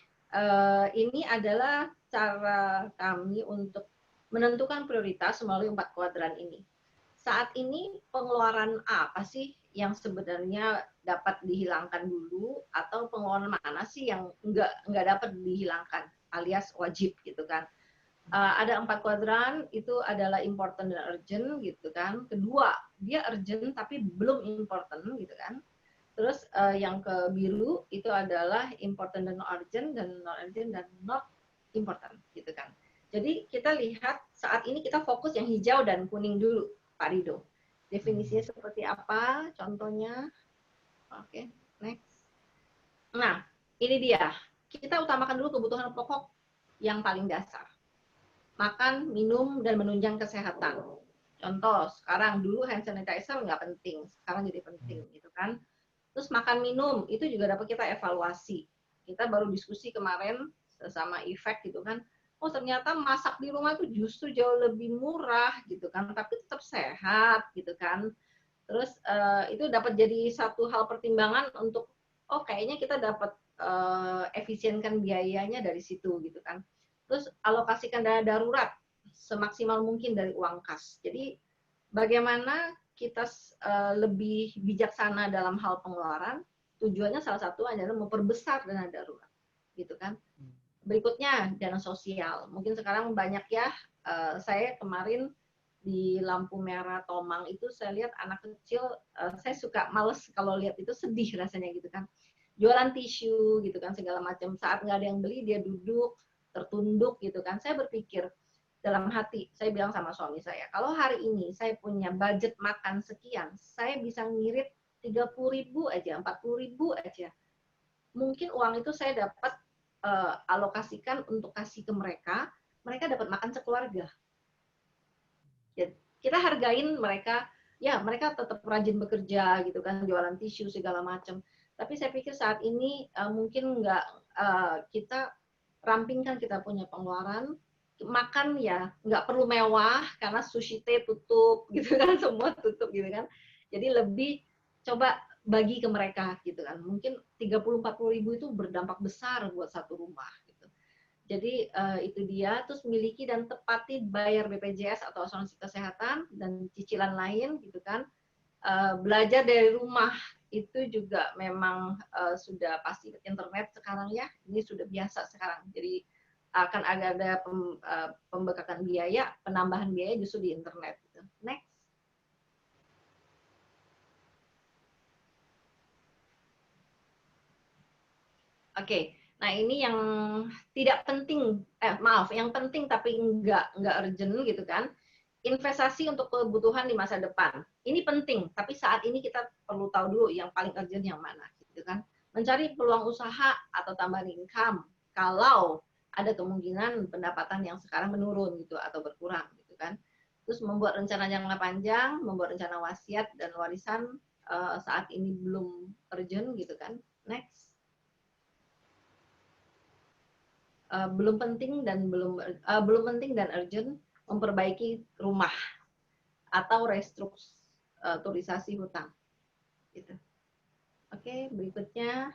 ini adalah cara kami untuk menentukan prioritas melalui 4 kuadran ini. saat ini pengeluaran apa sih yang sebenarnya dapat dihilangkan dulu, atau pengeluaran mana sih yang nggak dapat dihilangkan alias wajib gitu kan. Ada 4 kuadran, itu adalah important dan urgent gitu kan. Kedua, dia urgent tapi belum important gitu kan. Terus yang ke biru itu adalah important dan non urgent, dan non urgent dan not important gitu kan. Jadi kita lihat saat ini kita fokus yang hijau dan kuning dulu, Pak Rido. Definisinya seperti apa? Contohnya, oke, next. Nah, ini dia. Kita utamakan dulu kebutuhan pokok yang paling dasar. Makan, minum, dan menunjang kesehatan. Contoh, sekarang dulu hand sanitizer nggak penting, sekarang jadi penting gitu kan. Terus makan minum, itu juga dapat kita evaluasi. Kita baru diskusi kemarin sama Efek gitu kan, oh ternyata masak di rumah itu justru jauh lebih murah gitu kan, tapi tetap sehat gitu kan. Terus itu dapat jadi satu hal pertimbangan untuk, oh kayaknya kita dapat efisienkan biayanya dari situ gitu kan. Terus alokasikan dana darurat semaksimal mungkin dari uang kas. Jadi bagaimana kita lebih bijaksana dalam hal pengeluaran, tujuannya salah satu adalah memperbesar dana darurat, gitu kan. Berikutnya dana sosial. Mungkin sekarang banyak ya, saya kemarin di lampu merah Tomang itu saya lihat anak kecil, saya suka males kalau lihat itu, sedih rasanya gitu kan. Jualan tisu gitu kan, segala macam. Saat nggak ada yang beli, dia duduk tertunduk gitu kan. Saya berpikir dalam hati, saya bilang sama suami saya, kalau hari ini saya punya budget makan sekian, saya bisa ngirit 30.000 aja, 40.000 aja. Mungkin uang itu saya dapat alokasikan untuk kasih ke mereka, mereka dapat makan sekeluarga. Ya, kita hargain mereka, ya mereka tetap rajin bekerja gitu kan, jualan tisu segala macam. Tapi saya pikir saat ini mungkin nggak kita rampingkan kita punya pengeluaran. Makan ya nggak perlu mewah karena sushi teh tutup gitu kan, semua tutup gitu kan. Jadi lebih coba bagi ke mereka gitu kan. Mungkin 30-40 ribu itu berdampak besar buat satu rumah gitu. Jadi itu dia. Terus miliki dan tepati bayar BPJS atau asuransi kesehatan dan cicilan lain gitu kan. Belajar dari rumah itu juga memang sudah pasti internet sekarang ya, ini sudah biasa sekarang. Jadi akan ada pembekakan biaya, penambahan biaya justru di internet. Gitu. Next. Oke, nah ini yang tidak penting, maaf, yang penting tapi nggak urgent gitu kan. Investasi untuk kebutuhan di masa depan. Ini penting, tapi saat ini kita perlu tahu dulu yang paling urgent yang mana, gitu kan. Mencari peluang usaha atau tambahan income kalau ada kemungkinan pendapatan yang sekarang menurun gitu atau berkurang gitu kan. Terus membuat rencana jangka panjang, membuat rencana wasiat dan warisan saat ini belum urgent gitu kan. Next. Belum penting dan belum penting dan urgent memperbaiki rumah atau restrukturisasi hutang. Gitu. Oke, berikutnya.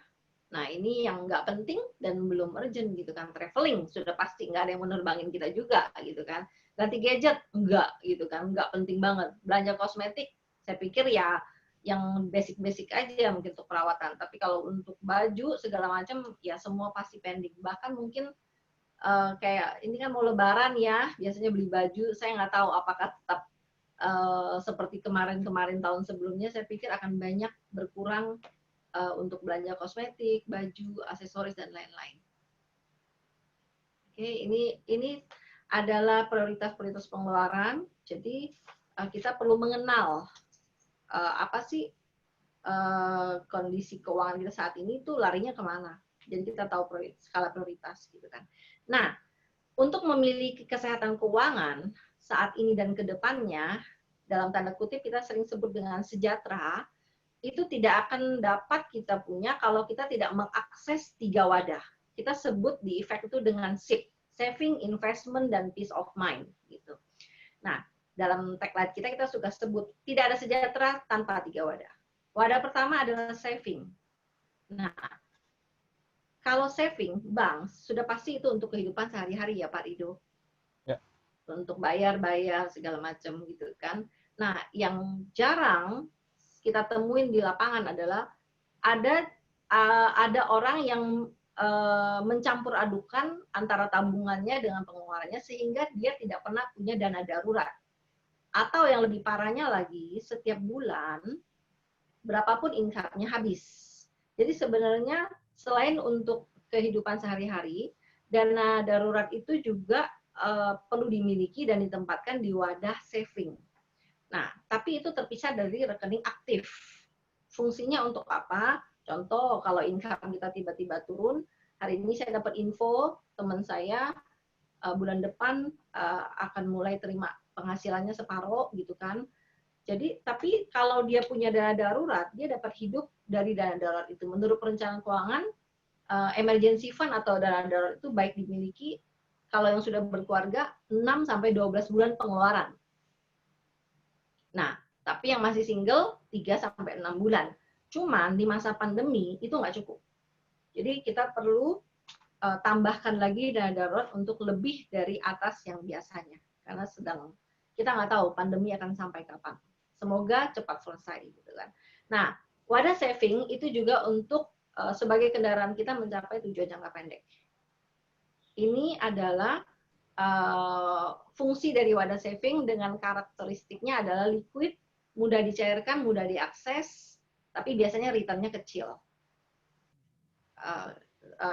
Nah, ini yang nggak penting dan belum urgent gitu kan. Traveling sudah pasti nggak ada yang menerbangin kita juga gitu kan. Ganti gadget enggak gitu kan, nggak penting banget. Belanja kosmetik, saya pikir ya yang basic-basic aja mungkin untuk perawatan. Tapi kalau untuk baju segala macam ya semua pasti pending. Bahkan mungkin kayak ini kan mau lebaran ya, biasanya beli baju, saya nggak tahu apakah tetap seperti kemarin-kemarin tahun sebelumnya, saya pikir akan banyak berkurang untuk belanja kosmetik, baju, aksesoris, dan lain-lain. Oke, ini adalah prioritas-prioritas pengeluaran, jadi kita perlu mengenal apa sih kondisi keuangan kita saat ini tuh larinya kemana. Jadi kita tahu skala prioritas gitu kan. Nah, untuk memiliki kesehatan keuangan saat ini dan ke depannya, dalam tanda kutip kita sering sebut dengan sejahtera, itu tidak akan dapat kita punya kalau kita tidak mengakses 3 wadah. Kita sebut di Efek itu dengan SIP, Saving, Investment, dan Peace of Mind. Gitu. Nah, dalam tagline kita suka sebut, tidak ada sejahtera tanpa 3 wadah. Wadah pertama adalah saving. Nah, kalau saving, bank, sudah pasti itu untuk kehidupan sehari-hari ya Pak Rido. Ya. Untuk bayar-bayar segala macam gitu kan. Nah, yang jarang kita temuin di lapangan adalah ada orang yang mencampur adukan antara tabungannya dengan pengeluarannya sehingga dia tidak pernah punya dana darurat. Atau yang lebih parahnya lagi, setiap bulan berapapun income-nya habis. Jadi sebenarnya selain untuk kehidupan sehari-hari, dana darurat itu juga perlu dimiliki dan ditempatkan di wadah saving. Nah, tapi itu terpisah dari rekening aktif. Fungsinya untuk apa? Contoh, kalau income kita tiba-tiba turun, hari ini saya dapat info teman saya bulan depan akan mulai terima penghasilannya separuh gitu kan. Jadi, tapi kalau dia punya dana darurat, dia dapat hidup dari dana darurat itu. Menurut perencanaan keuangan, emergency fund atau dana darurat itu baik dimiliki kalau yang sudah berkeluarga 6 sampai 12 bulan pengeluaran. Nah, tapi yang masih single 3 sampai 6 bulan. Cuman di masa pandemi itu nggak cukup. Jadi kita perlu tambahkan lagi dana darurat untuk lebih dari atas yang biasanya. Karena kita nggak tahu pandemi akan sampai kapan. Semoga cepat selesai gitu kan. Nah, wadah saving itu juga untuk sebagai kendaraan kita mencapai tujuan jangka pendek. Ini adalah fungsi dari wadah saving dengan karakteristiknya adalah liquid, mudah dicairkan, mudah diakses, tapi biasanya return-nya kecil.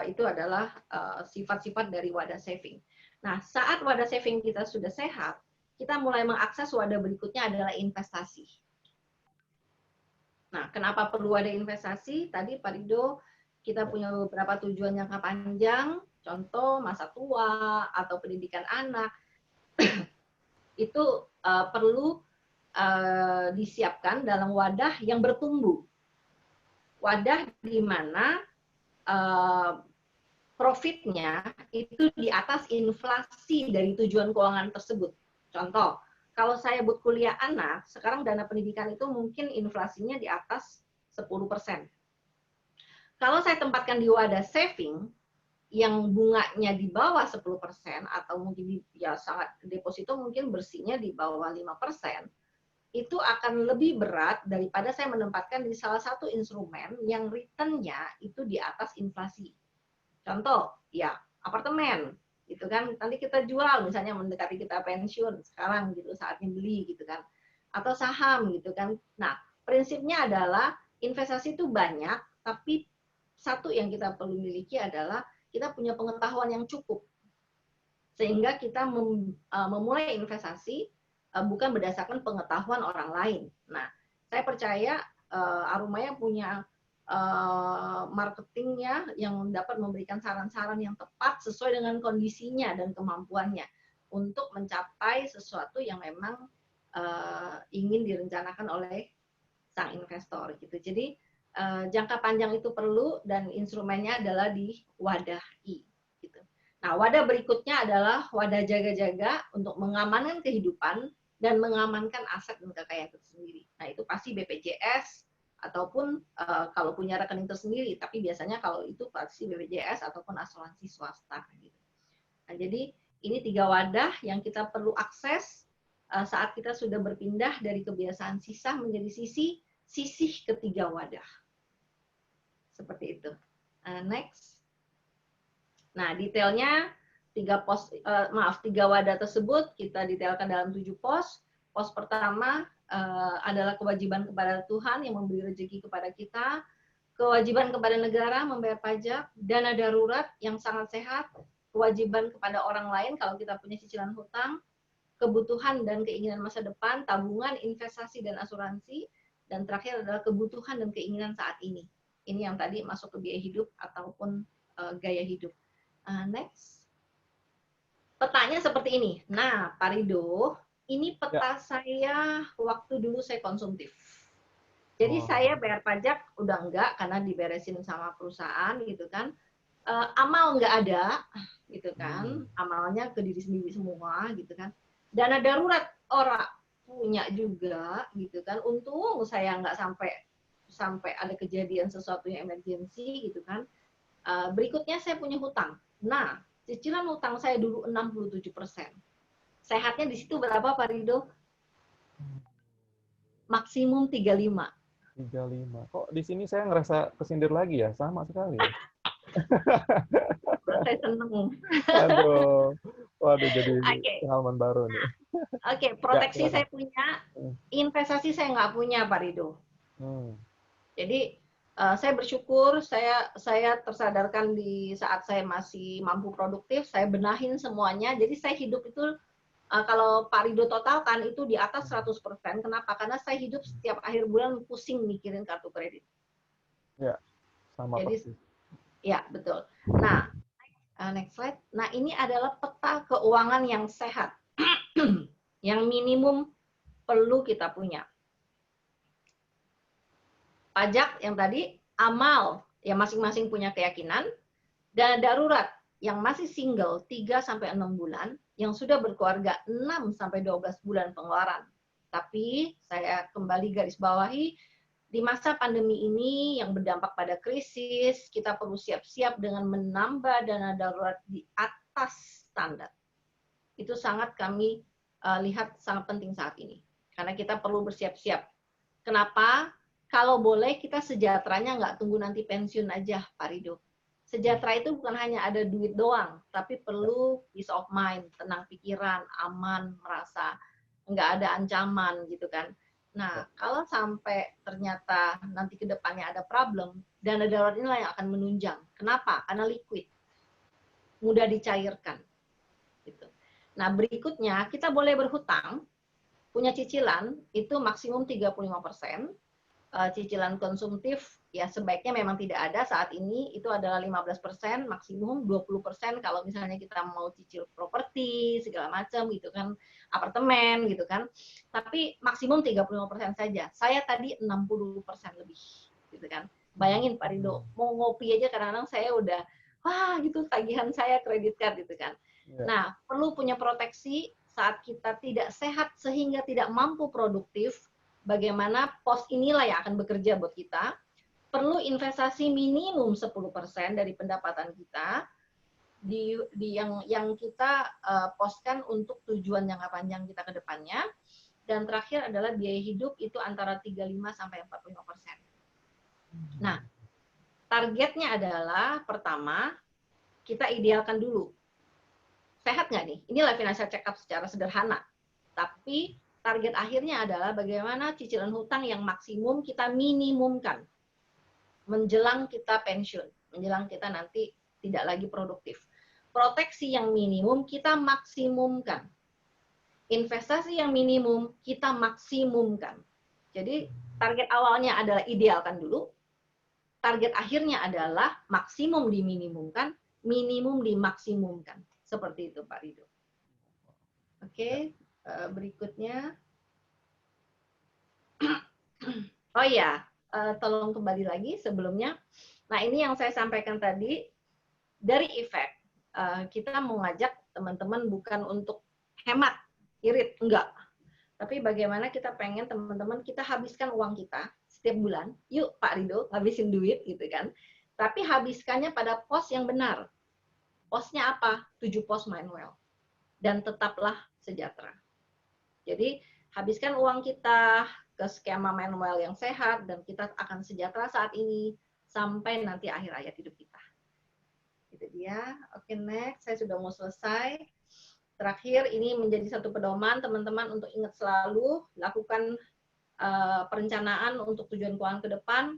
Itu adalah sifat-sifat dari wadah saving. Nah, saat wadah saving kita sudah sehat, kita mulai mengakses wadah berikutnya adalah investasi. Nah, kenapa perlu wadah investasi? Tadi Pak Rido, kita punya beberapa tujuan jangka panjang, contoh masa tua atau pendidikan anak, itu perlu disiapkan dalam wadah yang bertumbuh. Wadah di mana profitnya itu di atas inflasi dari tujuan keuangan tersebut. Contoh, kalau saya buat kuliah anak, sekarang dana pendidikan itu mungkin inflasinya di atas 10%. Kalau saya tempatkan di wadah saving, yang bunganya di bawah 10% atau mungkin ya sangat deposito mungkin bersihnya di bawah 5%, itu akan lebih berat daripada saya menempatkan di salah satu instrumen yang return-nya itu di atas inflasi. Contoh, ya apartemen, gitu kan. Nanti kita jual, misalnya mendekati kita pensiun, sekarang gitu saatnya beli, gitu kan. Atau saham, gitu kan. Nah, prinsipnya adalah investasi itu banyak, tapi satu yang kita perlu miliki adalah kita punya pengetahuan yang cukup. Sehingga kita memulai investasi bukan berdasarkan pengetahuan orang lain. Nah, saya percaya Arumaya punya marketingnya yang dapat memberikan saran-saran yang tepat sesuai dengan kondisinya dan kemampuannya untuk mencapai sesuatu yang memang ingin direncanakan oleh sang investor gitu. Jadi jangka panjang itu perlu dan instrumennya adalah di wadah I. Gitu. Nah, wadah berikutnya adalah wadah jaga-jaga untuk mengamankan kehidupan dan mengamankan aset dan kekayaan itu sendiri. Nah, itu pasti BPJS ataupun kalau punya rekening tersendiri, tapi biasanya kalau itu pasti BPJS ataupun asuransi swasta. Gitu. Nah, jadi ini 3 wadah yang kita perlu akses saat kita sudah berpindah dari kebiasaan sisah menjadi sisih ketiga wadah. Seperti itu. Next. Nah, detailnya 3 wadah tersebut kita detailkan dalam 7 pos. Pos pertama adalah kewajiban kepada Tuhan yang memberi rezeki kepada kita, kewajiban kepada negara membayar pajak, dana darurat yang sangat sehat, kewajiban kepada orang lain kalau kita punya cicilan hutang, kebutuhan dan keinginan masa depan, tabungan, investasi dan asuransi, dan terakhir adalah kebutuhan dan keinginan saat ini. Ini yang tadi masuk ke biaya hidup ataupun gaya hidup. Next. Petanya seperti ini. Nah, Pak Rido, ini peta saya waktu dulu saya konsumtif. Jadi saya bayar pajak udah enggak karena diberesin sama perusahaan gitu kan. Amal enggak ada gitu kan. Amalnya ke diri sendiri semua gitu kan. Dana darurat orang punya juga gitu kan. Untung saya enggak sampai ada kejadian sesuatu yang emergensi gitu kan. Berikutnya saya punya hutang. Nah, cicilan hutang saya dulu 67%. Sehatnya di situ berapa, Pak Rido? maksimum 35. 35. Kok di sini saya ngerasa kesindir lagi ya? Sama sekali ya. Saya seneng. Aduh. Waduh, jadi Oke, pengalaman baru nih. oke, Ya, proteksi silakan. saya punya, investasi saya nggak punya, Pak Rido. Jadi saya bersyukur saya tersadarkan di saat saya masih mampu produktif, saya benahin semuanya. Jadi saya hidup itu kalau Pak Rido totalkan itu di atas 100%. Kenapa? Karena saya hidup setiap akhir bulan pusing mikirin kartu kredit. Ya, sama Jadi persis. ya, betul. Nah, next slide. Nah, ini adalah peta keuangan yang sehat. Yang minimum perlu kita punya. Pajak yang tadi, amal yang masing-masing punya keyakinan, dana darurat yang masih single 3-6 bulan, yang sudah berkeluarga 6-12 bulan pengeluaran. Tapi saya kembali garis bawahi, di masa pandemi ini yang berdampak pada krisis, kita perlu siap-siap dengan menambah dana darurat di atas standar. Itu sangat kami lihat sangat penting saat ini. Karena kita perlu bersiap-siap. Kenapa? Kalau boleh kita sejahteranya nggak tunggu nanti pensiun aja, Pak Rido. Sejahtera itu bukan hanya ada duit doang, tapi perlu peace of mind, tenang pikiran, aman, merasa nggak ada ancaman gitu kan. Nah, kalau sampai ternyata nanti ke depannya ada problem, dana darurat inilah yang akan menunjang. Kenapa? Karena liquid, mudah dicairkan. Gitu. Nah, berikutnya kita boleh berhutang, punya cicilan itu maksimum 35%. Cicilan konsumtif ya sebaiknya memang tidak ada saat ini, itu adalah 15%, maksimum 20% kalau misalnya kita mau cicil properti segala macam gitu kan, apartemen gitu kan. Tapi maksimum 35% saja. Saya tadi 60% lebih gitu kan. Bayangin Pak Rido, mau ngopi aja kadang-kadang saya udah wah gitu tagihan saya kredit card gitu kan. Nah, perlu punya proteksi saat kita tidak sehat sehingga tidak mampu produktif. Bagaimana pos inilah yang akan bekerja buat kita. Perlu investasi minimum 10% dari pendapatan kita di yang kita poskan untuk tujuan jangka panjang kita ke depannya. Dan terakhir adalah biaya hidup itu antara 35-45%. Nah, targetnya adalah pertama, kita idealkan dulu. Sehat nggak nih? Inilah financial check up secara sederhana. Tapi target akhirnya adalah bagaimana cicilan hutang yang maksimum kita minimumkan menjelang kita pensiun, menjelang kita nanti tidak lagi produktif. Proteksi yang minimum kita maksimumkan. Investasi yang minimum kita maksimumkan. Jadi target awalnya adalah idealkan dulu, target akhirnya adalah maksimum diminimumkan, minimum dimaksimumkan. Seperti itu Pak Rido. Oke, berikutnya. Oh ya, tolong kembali lagi sebelumnya. Nah, ini yang saya sampaikan tadi, dari efek, kita mengajak teman-teman bukan untuk hemat, irit, enggak. Tapi bagaimana kita pengen teman-teman kita habiskan uang kita setiap bulan, yuk Pak Rido, habisin duit gitu kan. Tapi habiskannya pada pos yang benar. Posnya apa? 7 pos manual. Dan tetaplah sejahtera. Jadi, habiskan uang kita ke skema manual yang sehat dan kita akan sejahtera saat ini sampai nanti akhir hayat hidup kita. Itu dia. Oke, next. Saya sudah mau selesai. Terakhir, ini menjadi satu pedoman teman-teman untuk ingat selalu lakukan perencanaan untuk tujuan keuangan ke depan,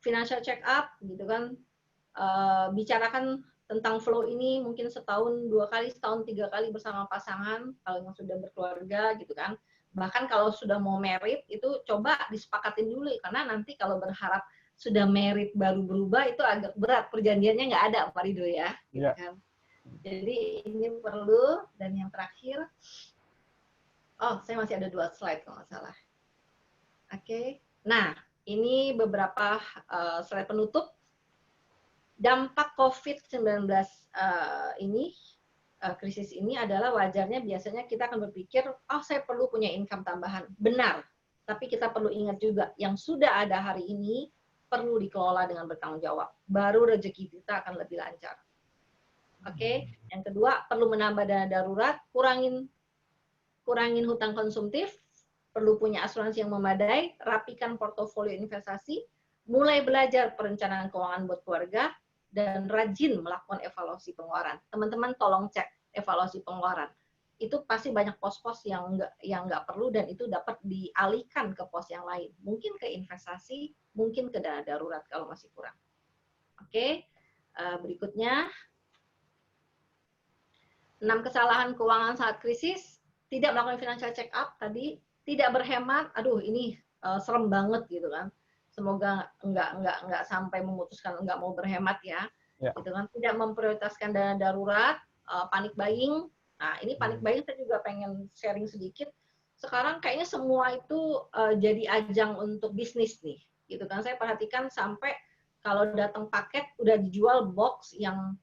financial check up, gitu kan. Bicarakan tentang flow ini mungkin setahun 2 kali, setahun 3 kali bersama pasangan kalau yang sudah berkeluarga gitu kan. Bahkan kalau sudah mau married itu coba disepakatin dulu karena nanti kalau berharap sudah married baru berubah itu agak berat, perjanjiannya nggak ada Pak Rido ya, gitu kan. Jadi ini perlu. Dan yang terakhir, oh saya masih ada 2 slide kalau nggak salah. Oke, nah ini beberapa slide penutup. Dampak COVID-19 ini, krisis ini adalah wajarnya biasanya kita akan berpikir, oh saya perlu punya income tambahan. Benar, tapi kita perlu ingat juga, yang sudah ada hari ini perlu dikelola dengan bertanggung jawab. Baru rezeki kita akan lebih lancar. Oke, yang kedua perlu menambah dana darurat, kurangin hutang konsumtif, perlu punya asuransi yang memadai, rapikan portofolio investasi, mulai belajar perencanaan keuangan buat keluarga, dan rajin melakukan evaluasi pengeluaran. Teman-teman tolong cek evaluasi pengeluaran. Itu pasti banyak pos-pos yang nggak perlu dan itu dapat dialihkan ke pos yang lain. Mungkin ke investasi, mungkin ke dana darurat kalau masih kurang. Oke, berikutnya 6 kesalahan keuangan saat krisis, tidak melakukan financial check up tadi, tidak berhemat, aduh ini serem banget gitu kan. Semoga nggak sampai memutuskan nggak mau berhemat ya. Gitu kan. Tidak memprioritaskan dana darurat, panic buying. Nah, ini panic buying saya juga pengen sharing sedikit. Sekarang kayaknya semua itu jadi ajang untuk bisnis nih. Gitu kan. Saya perhatikan sampai kalau datang paket udah dijual box yang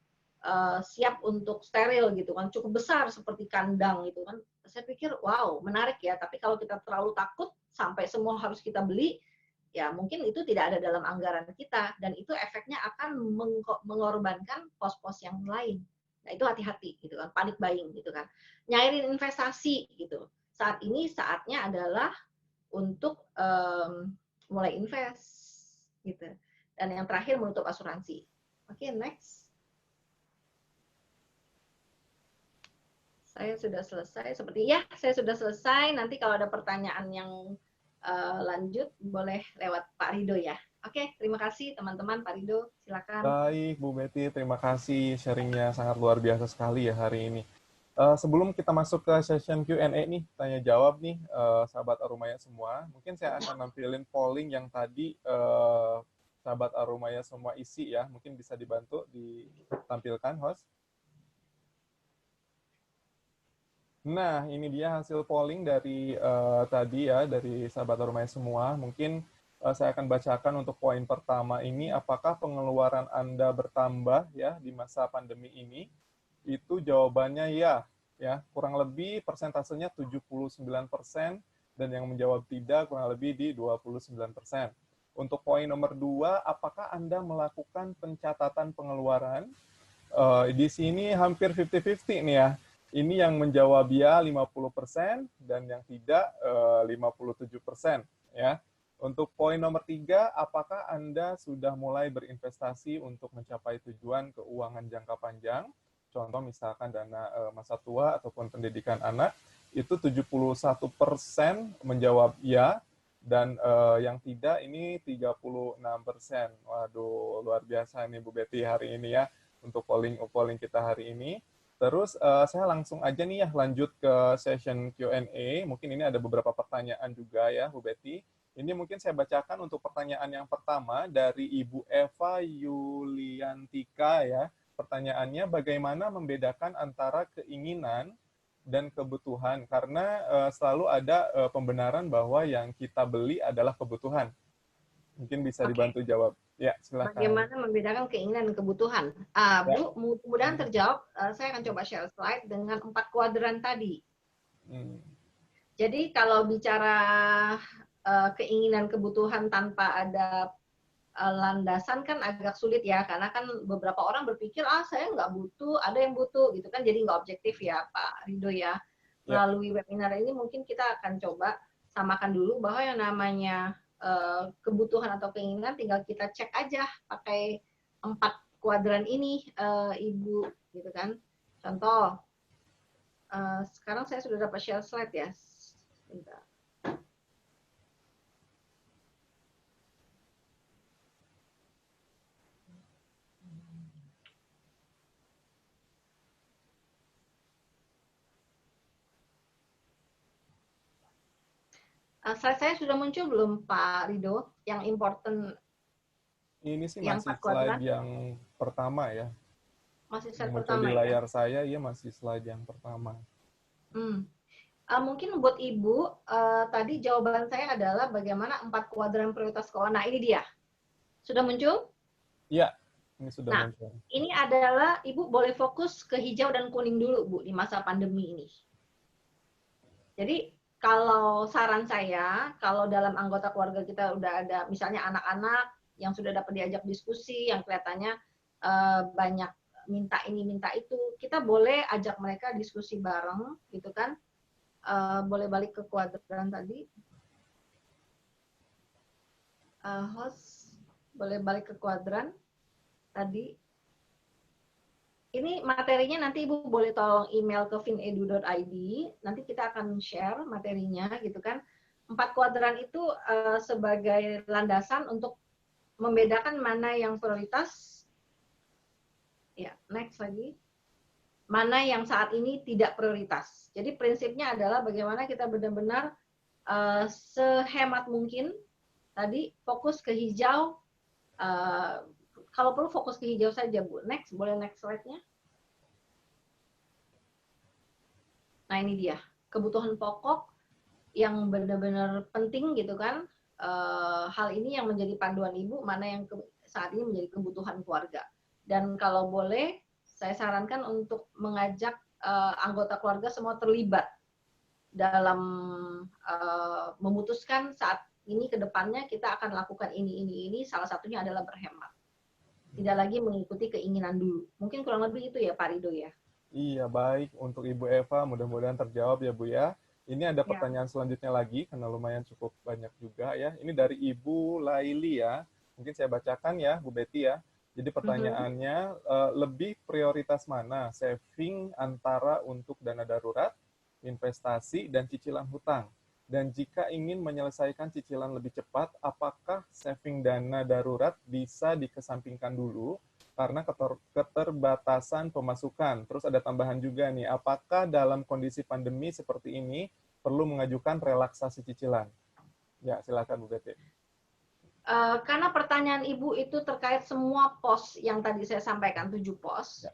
siap untuk steril gitu kan, cukup besar seperti kandang gitu kan. Saya pikir wow menarik ya, tapi kalau kita terlalu takut sampai semua harus kita beli, ya mungkin itu tidak ada dalam anggaran kita dan itu efeknya akan mengorbankan pos-pos yang lain. Nah itu hati-hati gitu kan, panic buying gitu kan. Nyairin investasi gitu. Saat ini saatnya adalah untuk mulai invest gitu. Dan yang terakhir menutup asuransi. Oke, next. Saya sudah selesai. Sepertinya saya sudah selesai. Nanti kalau ada pertanyaan yang lanjut, boleh lewat Pak Rido ya. Oke, terima kasih teman-teman. Pak Rido, silakan. Baik, Bu Betty. Terima kasih sharingnya sangat luar biasa sekali ya hari ini. Sebelum kita masuk ke session Q&A nih, tanya jawab nih, sahabat Arumaya semua. Mungkin saya akan nampilin polling yang tadi sahabat Arumaya semua isi ya. Mungkin bisa dibantu ditampilkan, host. Nah, ini dia hasil polling dari tadi ya, dari sahabat Arumaya semua. Mungkin saya akan bacakan untuk poin pertama ini, apakah pengeluaran Anda bertambah ya di masa pandemi ini? Itu jawabannya ya. Kurang lebih persentasenya 79%, dan yang menjawab tidak kurang lebih di 29%. Untuk poin nomor 2, apakah Anda melakukan pencatatan pengeluaran? Di sini hampir 50-50 nih ya. Ini yang menjawab ya 50% dan yang tidak 57% ya. Untuk poin nomor 3, apakah Anda sudah mulai berinvestasi untuk mencapai tujuan keuangan jangka panjang? Contoh misalkan dana masa tua ataupun pendidikan anak, itu 71% menjawab ya, dan yang tidak ini 36%. Waduh, luar biasa nih Bu Betty hari ini ya, untuk polling kita hari ini. Terus saya langsung aja nih ya lanjut ke session Q&A. Mungkin ini ada beberapa pertanyaan juga ya Bu Betty. Ini mungkin saya bacakan untuk pertanyaan yang pertama dari Ibu Eva Yuliantika ya. Pertanyaannya, bagaimana membedakan antara keinginan dan kebutuhan? Karena selalu ada pembenaran bahwa yang kita beli adalah kebutuhan. Mungkin bisa dibantu jawab. Ya, silakan. Bagaimana membedakan keinginan dan kebutuhan? Bu, mudah-mudahan terjawab. Saya akan coba share slide dengan 4 kuadran tadi. Jadi kalau bicara keinginan kebutuhan tanpa ada landasan kan agak sulit ya, karena kan beberapa orang berpikir saya nggak butuh, ada yang butuh gitu kan, jadi nggak objektif ya Pak Rido ya. Melalui webinar ini mungkin kita akan coba samakan dulu bahwa yang namanya kebutuhan atau keinginan tinggal kita cek aja pakai 4 kuadran ini Ibu gitu kan. Contoh sekarang saya sudah dapat share slide ya. Bentar. Slide saya sudah muncul belum Pak Rido? Yang important. Ini sih masih slide yang pertama ya. Masih slide yang pertama di layar saya, ya masih slide yang pertama. Mungkin buat Ibu, tadi jawaban saya adalah bagaimana 4 kuadran prioritas keuangan. Nah, ini dia. Sudah muncul? Iya, ini sudah muncul. Ini adalah Ibu boleh fokus ke hijau dan kuning dulu, Bu, di masa pandemi ini. Jadi, kalau saran saya, kalau dalam anggota keluarga kita udah ada misalnya anak-anak yang sudah dapat diajak diskusi, yang kelihatannya banyak minta ini minta itu, kita boleh ajak mereka diskusi bareng gitu kan. Boleh balik ke kuadran tadi. Host, boleh balik ke kuadran tadi. Ini materinya nanti Ibu boleh tolong email ke finedu.id. Nanti kita akan share materinya gitu kan. 4 kuadran itu sebagai landasan untuk membedakan mana yang prioritas. Ya, next lagi. Mana yang saat ini tidak prioritas. Jadi prinsipnya adalah bagaimana kita benar-benar sehemat mungkin tadi fokus ke hijau. Kalau perlu fokus ke hijau saja, Bu. Next, boleh next slide-nya. Nah, ini dia. Kebutuhan pokok yang benar-benar penting gitu kan. Hal ini yang menjadi panduan Ibu, mana yang saat ini menjadi kebutuhan keluarga. Dan kalau boleh, saya sarankan untuk mengajak anggota keluarga semua terlibat dalam memutuskan saat ini ke depannya kita akan lakukan ini. Salah satunya adalah berhemat. Tidak lagi mengikuti keinginan dulu. Mungkin kurang lebih itu ya Pak Rido ya. Iya, baik. Untuk Ibu Eva, mudah-mudahan terjawab ya Bu ya. Ini ada pertanyaan selanjutnya lagi, karena lumayan cukup banyak juga ya. Ini dari Ibu Laili ya. Mungkin saya bacakan ya, Bu Betty ya. Jadi pertanyaannya, lebih prioritas mana? Saving antara untuk dana darurat, investasi, dan cicilan hutang? Dan jika ingin menyelesaikan cicilan lebih cepat, apakah saving dana darurat bisa dikesampingkan dulu karena keterbatasan pemasukan? Terus ada tambahan juga nih, apakah dalam kondisi pandemi seperti ini perlu mengajukan relaksasi cicilan? Ya, silakan Bu Betty. Karena pertanyaan Ibu itu terkait semua pos yang tadi saya sampaikan, 7 pos. Ya.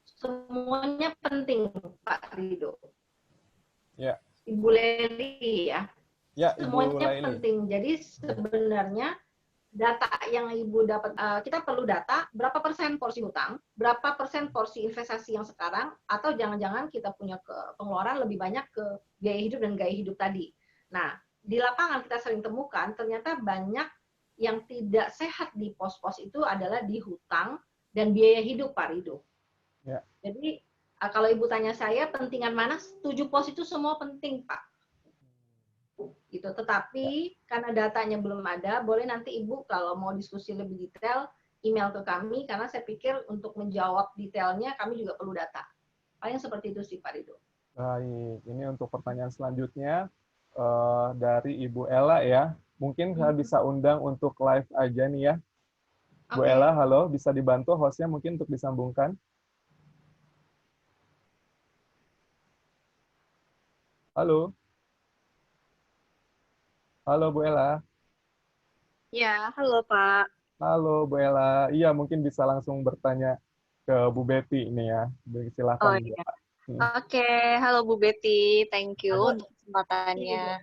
Semuanya penting, Pak Rido. Ya. Ibu Leli ya. Ya, semuanya Ibu penting. Jadi sebenarnya data yang Ibu dapat, kita perlu data berapa persen porsi hutang, berapa persen porsi investasi yang sekarang, atau jangan-jangan kita punya pengeluaran lebih banyak ke biaya hidup dan gaya hidup tadi. Nah, di lapangan kita sering temukan ternyata banyak yang tidak sehat di pos-pos itu adalah di hutang dan biaya hidup, Pak Rido. Ya. Jadi kalau Ibu tanya saya, pentingan mana? 7 pos itu semua penting, Pak. Gitu. Tetapi karena datanya belum ada, boleh nanti Ibu kalau mau diskusi lebih detail, email ke kami, karena saya pikir untuk menjawab detailnya, kami juga perlu data. Paling seperti itu sih, Pak Rido. Baik, ini untuk pertanyaan selanjutnya dari Ibu Ella ya. Mungkin saya bisa undang untuk live aja nih ya. Bu Ella, halo, bisa dibantu hostnya mungkin untuk disambungkan? Halo. Halo Bu Ella. Ya, halo Pak. Halo Bu Ella. Iya, mungkin bisa langsung bertanya ke Bu Betty ini ya. Silakan. Oh iya. Oke, halo Bu Betty. Thank you untuk kesempatannya.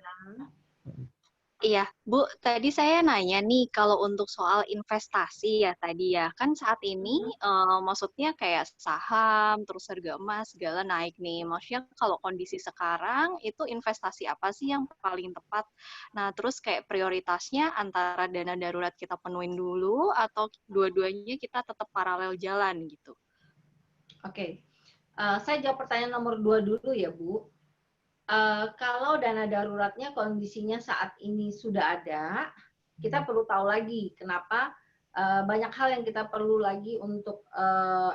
Iya, Bu, tadi saya nanya nih, kalau untuk soal investasi ya tadi ya, kan saat ini maksudnya kayak saham, terus harga emas, segala naik nih. Maksudnya kalau kondisi sekarang, itu investasi apa sih yang paling tepat? Nah, terus kayak prioritasnya antara dana darurat kita penuhin dulu, atau dua-duanya kita tetap paralel jalan gitu? Oke, saya jawab pertanyaan nomor 2 dulu ya, Bu. Kalau dana daruratnya kondisinya saat ini sudah ada, kita perlu tahu lagi kenapa banyak hal yang kita perlu lagi untuk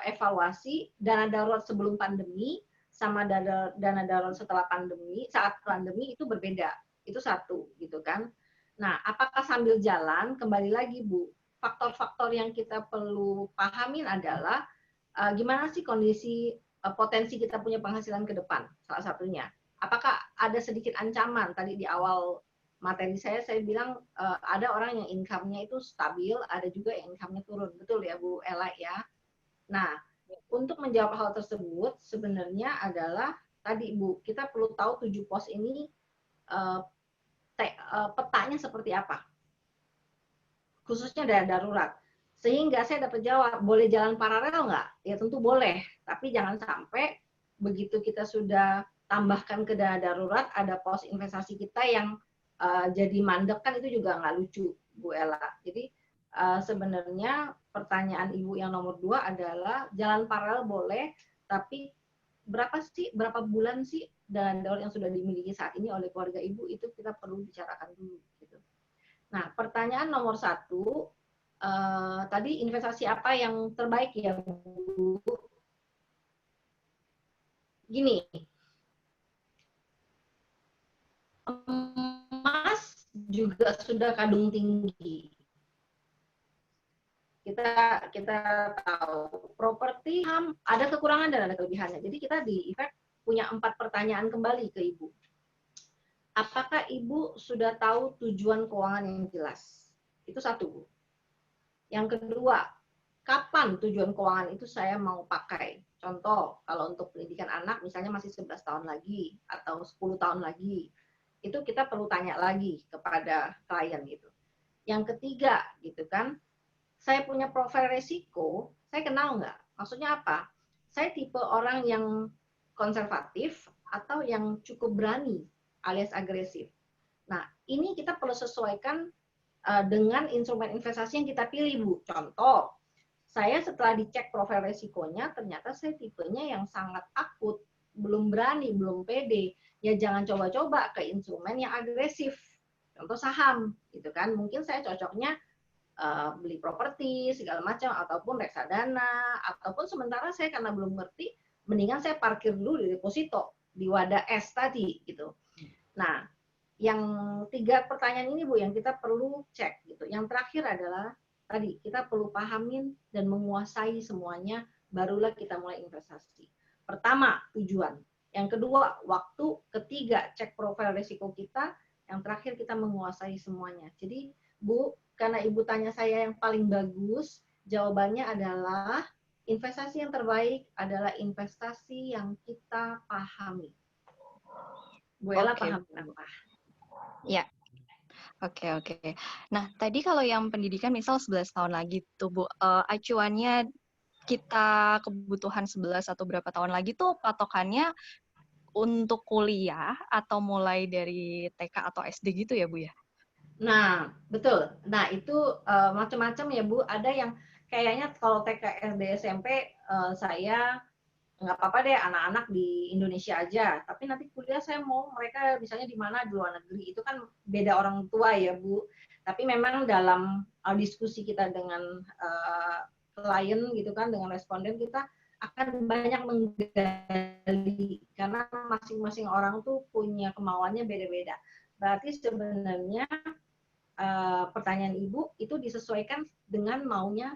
evaluasi. Dana darurat sebelum pandemi sama dana darurat setelah pandemi, saat pandemi itu berbeda. Itu satu, gitu kan. Nah, apakah sambil jalan, kembali lagi Bu, faktor-faktor yang kita perlu pahamin adalah gimana sih kondisi potensi kita punya penghasilan ke depan, salah satunya. Apakah ada sedikit ancaman? Tadi di awal materi saya bilang ada orang yang income-nya itu stabil, ada juga yang income-nya turun. Betul ya Bu Ella ya? Nah, untuk menjawab hal tersebut sebenarnya adalah tadi Bu, kita perlu tahu 7 pos ini petanya seperti apa. Khususnya dana darurat. Sehingga saya dapat jawab, boleh jalan paralel nggak? Ya tentu boleh, tapi jangan sampai begitu kita sudah tambahkan ke dana darurat, ada pos investasi kita yang jadi mandek, kan itu juga nggak lucu, Bu Ella. Jadi sebenarnya pertanyaan Ibu yang nomor 2 adalah jalan paralel boleh, tapi berapa bulan sih dana darurat yang sudah dimiliki saat ini oleh keluarga ibu, itu kita perlu bicarakan dulu gitu. Nah, pertanyaan nomor 1, tadi investasi apa yang terbaik ya Bu? Gini, emas juga sudah kadung tinggi. Kita tahu properti ada kekurangan dan ada kelebihannya. Jadi kita di Efek punya 4 pertanyaan kembali ke Ibu. Apakah Ibu sudah tahu tujuan keuangan yang jelas? Itu 1, Bu. Yang kedua, kapan tujuan keuangan itu saya mau pakai? Contoh, kalau untuk pendidikan anak misalnya masih 11 tahun lagi atau 10 tahun lagi. Itu kita perlu tanya lagi kepada klien gitu. Yang ketiga, gitu kan, saya punya profil resiko, saya kenal nggak? Maksudnya apa? Saya tipe orang yang konservatif atau yang cukup berani alias agresif. Nah, ini kita perlu sesuaikan dengan instrumen investasi yang kita pilih, Bu. Contoh, saya setelah dicek profil resikonya, ternyata saya tipenya yang sangat takut, belum berani, belum pede. Ya jangan coba-coba ke instrumen yang agresif. Contoh saham, gitu kan. Mungkin saya cocoknya beli properti segala macam ataupun reksadana ataupun sementara saya karena belum ngerti mendingan saya parkir dulu di deposito di wadah es tadi gitu. Nah, yang 3 pertanyaan ini Bu yang kita perlu cek gitu. Yang terakhir adalah tadi kita perlu pahamin dan menguasai semuanya barulah kita mulai investasi. Pertama, tujuan. Yang kedua, waktu. Ketiga, cek profil risiko kita. Yang terakhir kita menguasai semuanya. Jadi Bu, karena Ibu tanya saya yang paling bagus, jawabannya adalah investasi yang terbaik adalah investasi yang kita pahami. Bu Ella paham apa? Ya, oke. Nah, tadi kalau yang pendidikan misal 11 tahun lagi tuh Bu, acuannya kita kebutuhan 11 atau berapa tahun lagi tuh patokannya untuk kuliah atau mulai dari TK atau SD gitu ya Bu ya? Nah, betul. Nah, itu macam-macam ya, Bu. Ada yang kayaknya kalau TK, SD, SMP saya nggak apa-apa deh anak-anak di Indonesia aja. Tapi nanti kuliah saya mau mereka misalnya di mana di luar negeri. Itu kan beda orang tua ya, Bu. Tapi memang dalam diskusi kita dengan klien gitu kan, dengan responden kita akan banyak menggali karena masing-masing orang tuh punya kemauannya beda-beda. Berarti sebenarnya pertanyaan Ibu itu disesuaikan dengan maunya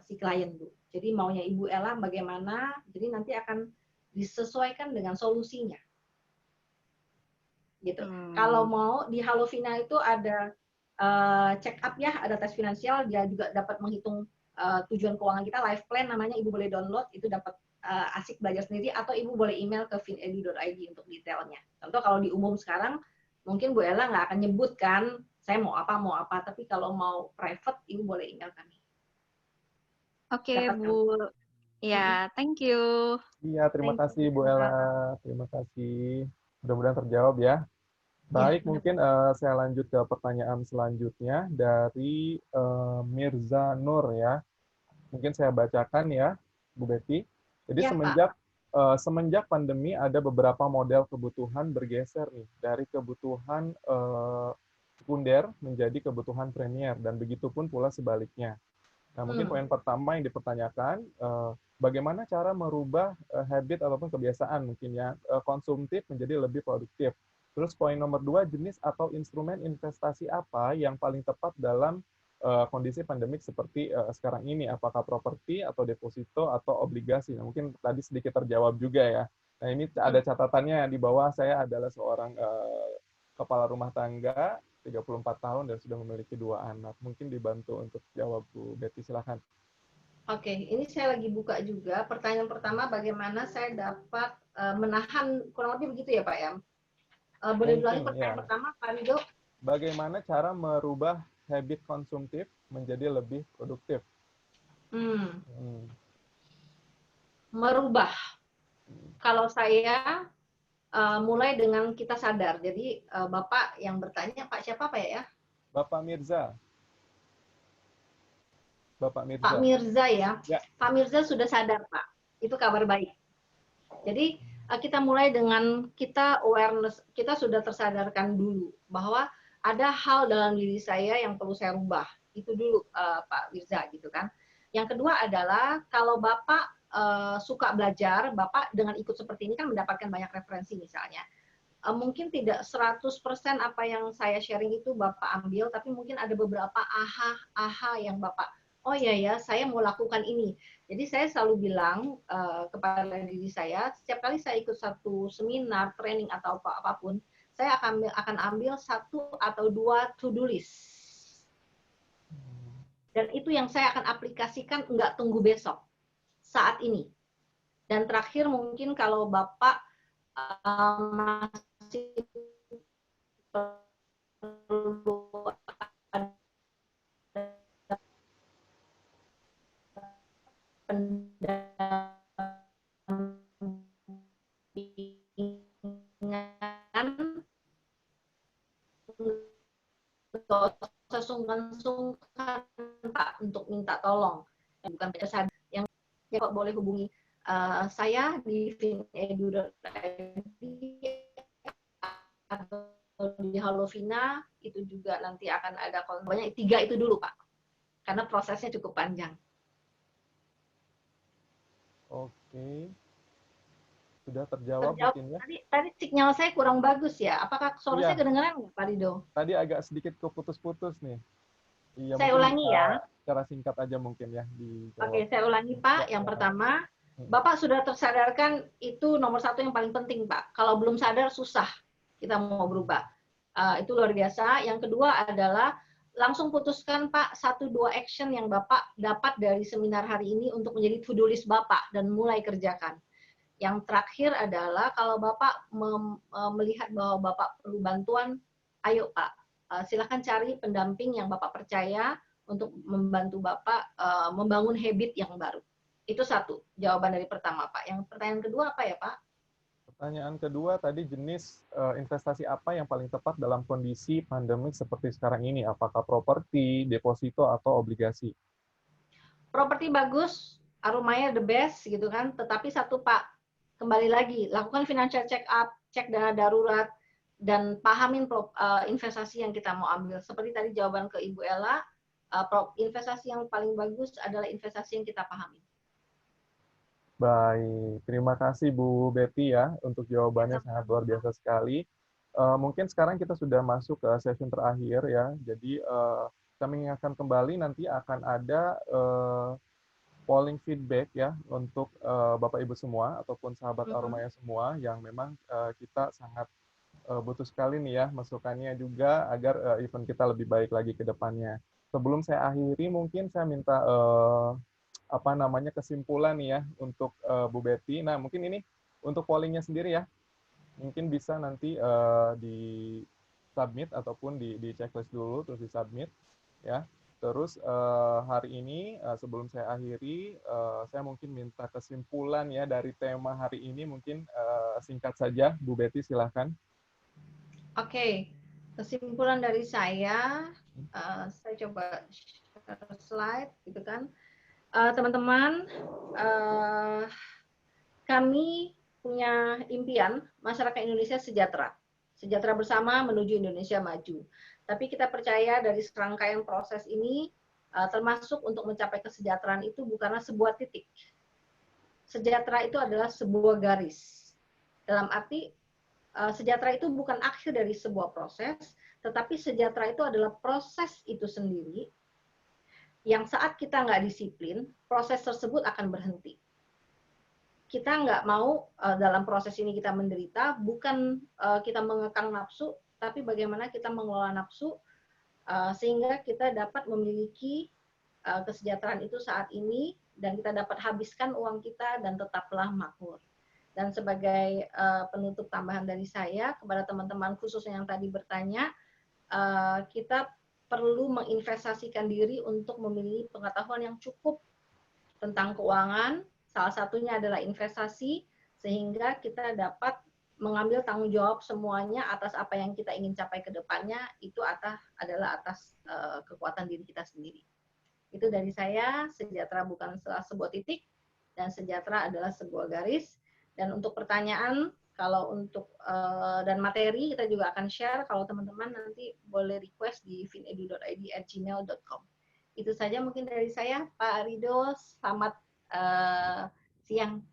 si klien, Bu. Jadi maunya Ibu Ella bagaimana, jadi nanti akan disesuaikan dengan solusinya. Gitu. Kalau mau di Halovina itu ada check up ya, ada tes finansial, dia juga dapat menghitung tujuan keuangan kita, life plan namanya, Ibu boleh download, itu dapat asik belajar sendiri, atau Ibu boleh email ke finedu.id untuk detailnya. Contoh kalau di umum sekarang, mungkin Bu Ella nggak akan nyebut kan, saya mau apa, tapi kalau mau private, Ibu boleh email kami. Oke, Bu. Ya, thank you. Iya, terima kasih Bu Ella. Terima kasih. Mudah-mudahan terjawab ya. Baik, mungkin saya lanjut ke pertanyaan selanjutnya dari Mirza Nur ya. Mungkin saya bacakan ya, Bu Betty. Jadi Ya, semenjak pandemi ada beberapa model kebutuhan bergeser nih dari kebutuhan sekunder menjadi kebutuhan premier dan begitupun pula sebaliknya. Nah, mungkin poin pertama yang dipertanyakan, bagaimana cara merubah habit ataupun kebiasaan mungkin ya konsumtif menjadi lebih produktif. Terus poin nomor 2, jenis atau instrumen investasi apa yang paling tepat dalam kondisi pandemik seperti sekarang ini, apakah properti atau deposito atau obligasi. Nah, mungkin tadi sedikit terjawab juga ya. Nah, ini ada catatannya di bawah, saya adalah seorang kepala rumah tangga 34 tahun dan sudah memiliki 2 anak. Mungkin dibantu untuk jawab Bu Betty, silakan. Oke, ini saya lagi buka juga. Pertanyaan pertama, bagaimana saya dapat menahan, kurang lebih begitu ya Pak ya? Boleh ulangi pertanyaan pertama, Pak Rido? Bagaimana cara merubah habit konsumtif menjadi lebih produktif? Merubah. Kalau saya mulai dengan kita sadar. Jadi Bapak yang bertanya, Pak siapa Pak ya? Bapak Mirza. Pak Mirza ya. Pak Mirza sudah sadar Pak. Itu kabar baik. Jadi kita mulai dengan kita awareness, kita sudah tersadarkan dulu bahwa ada hal dalam diri saya yang perlu saya rubah. Itu dulu Pak Wirza gitu kan. Yang kedua adalah kalau Bapak suka belajar, Bapak dengan ikut seperti ini kan mendapatkan banyak referensi misalnya. Mungkin tidak 100% apa yang saya sharing itu Bapak ambil, tapi mungkin ada beberapa aha yang Bapak, oh ya, saya mau lakukan ini. Jadi saya selalu bilang kepada diri saya, setiap kali saya ikut satu seminar, training atau apapun, saya akan ambil 1 atau 2 to-do list. Dan itu yang saya akan aplikasikan, nggak tunggu besok, saat ini. Dan terakhir mungkin kalau Bapak masih perlu pendampingan, nggak usah sungkan-sungkan Pak untuk minta tolong. Bukan pesan yang Pak boleh hubungi saya di finedu.id atau di Halovina, itu juga nanti akan ada banyak 3 itu dulu Pak, karena prosesnya cukup panjang. Oke, sudah terjawab mungkin ya. Tadi sinyal saya kurang bagus ya, apakah suara saya Iya, kedengaran nggak Pak Rido? tadi agak sedikit keputus-putus nih. Iya, Saya mungkin ulangi bisa ya. secara singkat aja mungkin ya dijawab. Oke, saya ulangi Pak. Yang pertama, Bapak sudah tersadarkan itu nomor 1 yang paling penting Pak. Kalau belum sadar susah kita mau berubah. Itu luar biasa. Yang kedua adalah langsung putuskan Pak 1-2 action yang Bapak dapat dari seminar hari ini untuk menjadi to-do list Bapak dan mulai kerjakan. Yang terakhir adalah kalau Bapak melihat bahwa Bapak perlu bantuan, ayo Pak, silakan cari pendamping yang Bapak percaya untuk membantu Bapak membangun habit yang baru. Itu 1 jawaban dari pertama Pak. Yang pertanyaan kedua apa ya Pak? Pertanyaan kedua tadi jenis investasi apa yang paling tepat dalam kondisi pandemik seperti sekarang ini? Apakah properti, deposito, atau obligasi? Properti bagus, Arumaya the best gitu kan. Tetapi 1 Pak, kembali lagi lakukan financial check up, cek dana darurat, dan pahamin investasi yang kita mau ambil. Seperti tadi jawaban ke Ibu Ella, investasi yang paling bagus adalah investasi yang kita pahami. Baik, terima kasih Bu Betty ya untuk jawabannya sangat luar biasa sekali. Mungkin sekarang kita sudah masuk ke session terakhir ya. Jadi kami mengingatkan kembali nanti akan ada polling feedback ya untuk Bapak Ibu semua ataupun sahabat Arumaya semua yang memang kita sangat butuh sekali nih ya masukannya juga agar event kita lebih baik lagi ke depannya. Sebelum saya akhiri mungkin saya minta kesimpulan nih ya untuk Bu Betty. Nah, mungkin ini untuk pollingnya sendiri ya. Mungkin bisa nanti di submit ataupun di checklist dulu terus di submit ya. Terus hari ini sebelum saya akhiri, saya mungkin minta kesimpulan ya dari tema hari ini mungkin singkat saja, Bu Betty silahkan. Oke, kesimpulan dari saya coba share slide gitu kan. Teman-teman, kami punya impian masyarakat Indonesia sejahtera. Sejahtera bersama menuju Indonesia maju. Tapi kita percaya dari serangkaian proses ini, termasuk untuk mencapai kesejahteraan itu bukanlah sebuah titik. Sejahtera itu adalah sebuah garis. Dalam arti, sejahtera itu bukan akhir dari sebuah proses, tetapi sejahtera itu adalah proses itu sendiri yang saat kita nggak disiplin, proses tersebut akan berhenti. Kita nggak mau dalam proses ini kita menderita, bukan kita mengekang nafsu, tapi bagaimana kita mengelola nafsu sehingga kita dapat memiliki kesejahteraan itu saat ini dan kita dapat habiskan uang kita dan tetaplah makmur. Dan sebagai penutup tambahan dari saya kepada teman-teman khususnya yang tadi bertanya, kita perlu menginvestasikan diri untuk memiliki pengetahuan yang cukup tentang keuangan. Salah satunya adalah investasi, sehingga kita dapat mengambil tanggung jawab semuanya atas apa yang kita ingin capai ke depannya, itu adalah atas kekuatan diri kita sendiri. Itu dari saya, sejahtera bukan sebuah titik, dan sejahtera adalah sebuah garis. Dan untuk pertanyaan, kalau untuk dan materi kita juga akan share. Kalau teman-teman nanti boleh request di finedu.id@gmail.com. Itu saja mungkin dari saya, Pak Rido. Selamat siang.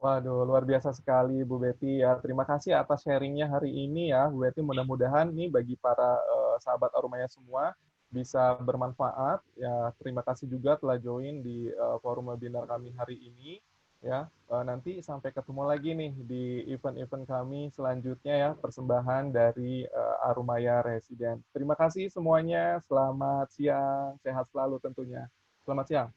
Waduh, luar biasa sekali Bu Betty ya. Terima kasih atas sharingnya hari ini ya, Bu Betty. Mudah-mudahan nih bagi para sahabat Arumaya semua bisa bermanfaat. Ya, terima kasih juga telah join di forum webinar kami hari ini. Ya, nanti sampai ketemu lagi nih di event-event kami selanjutnya ya, persembahan dari Arumaya Residen. Terima kasih semuanya. Selamat siang, sehat selalu tentunya. Selamat siang.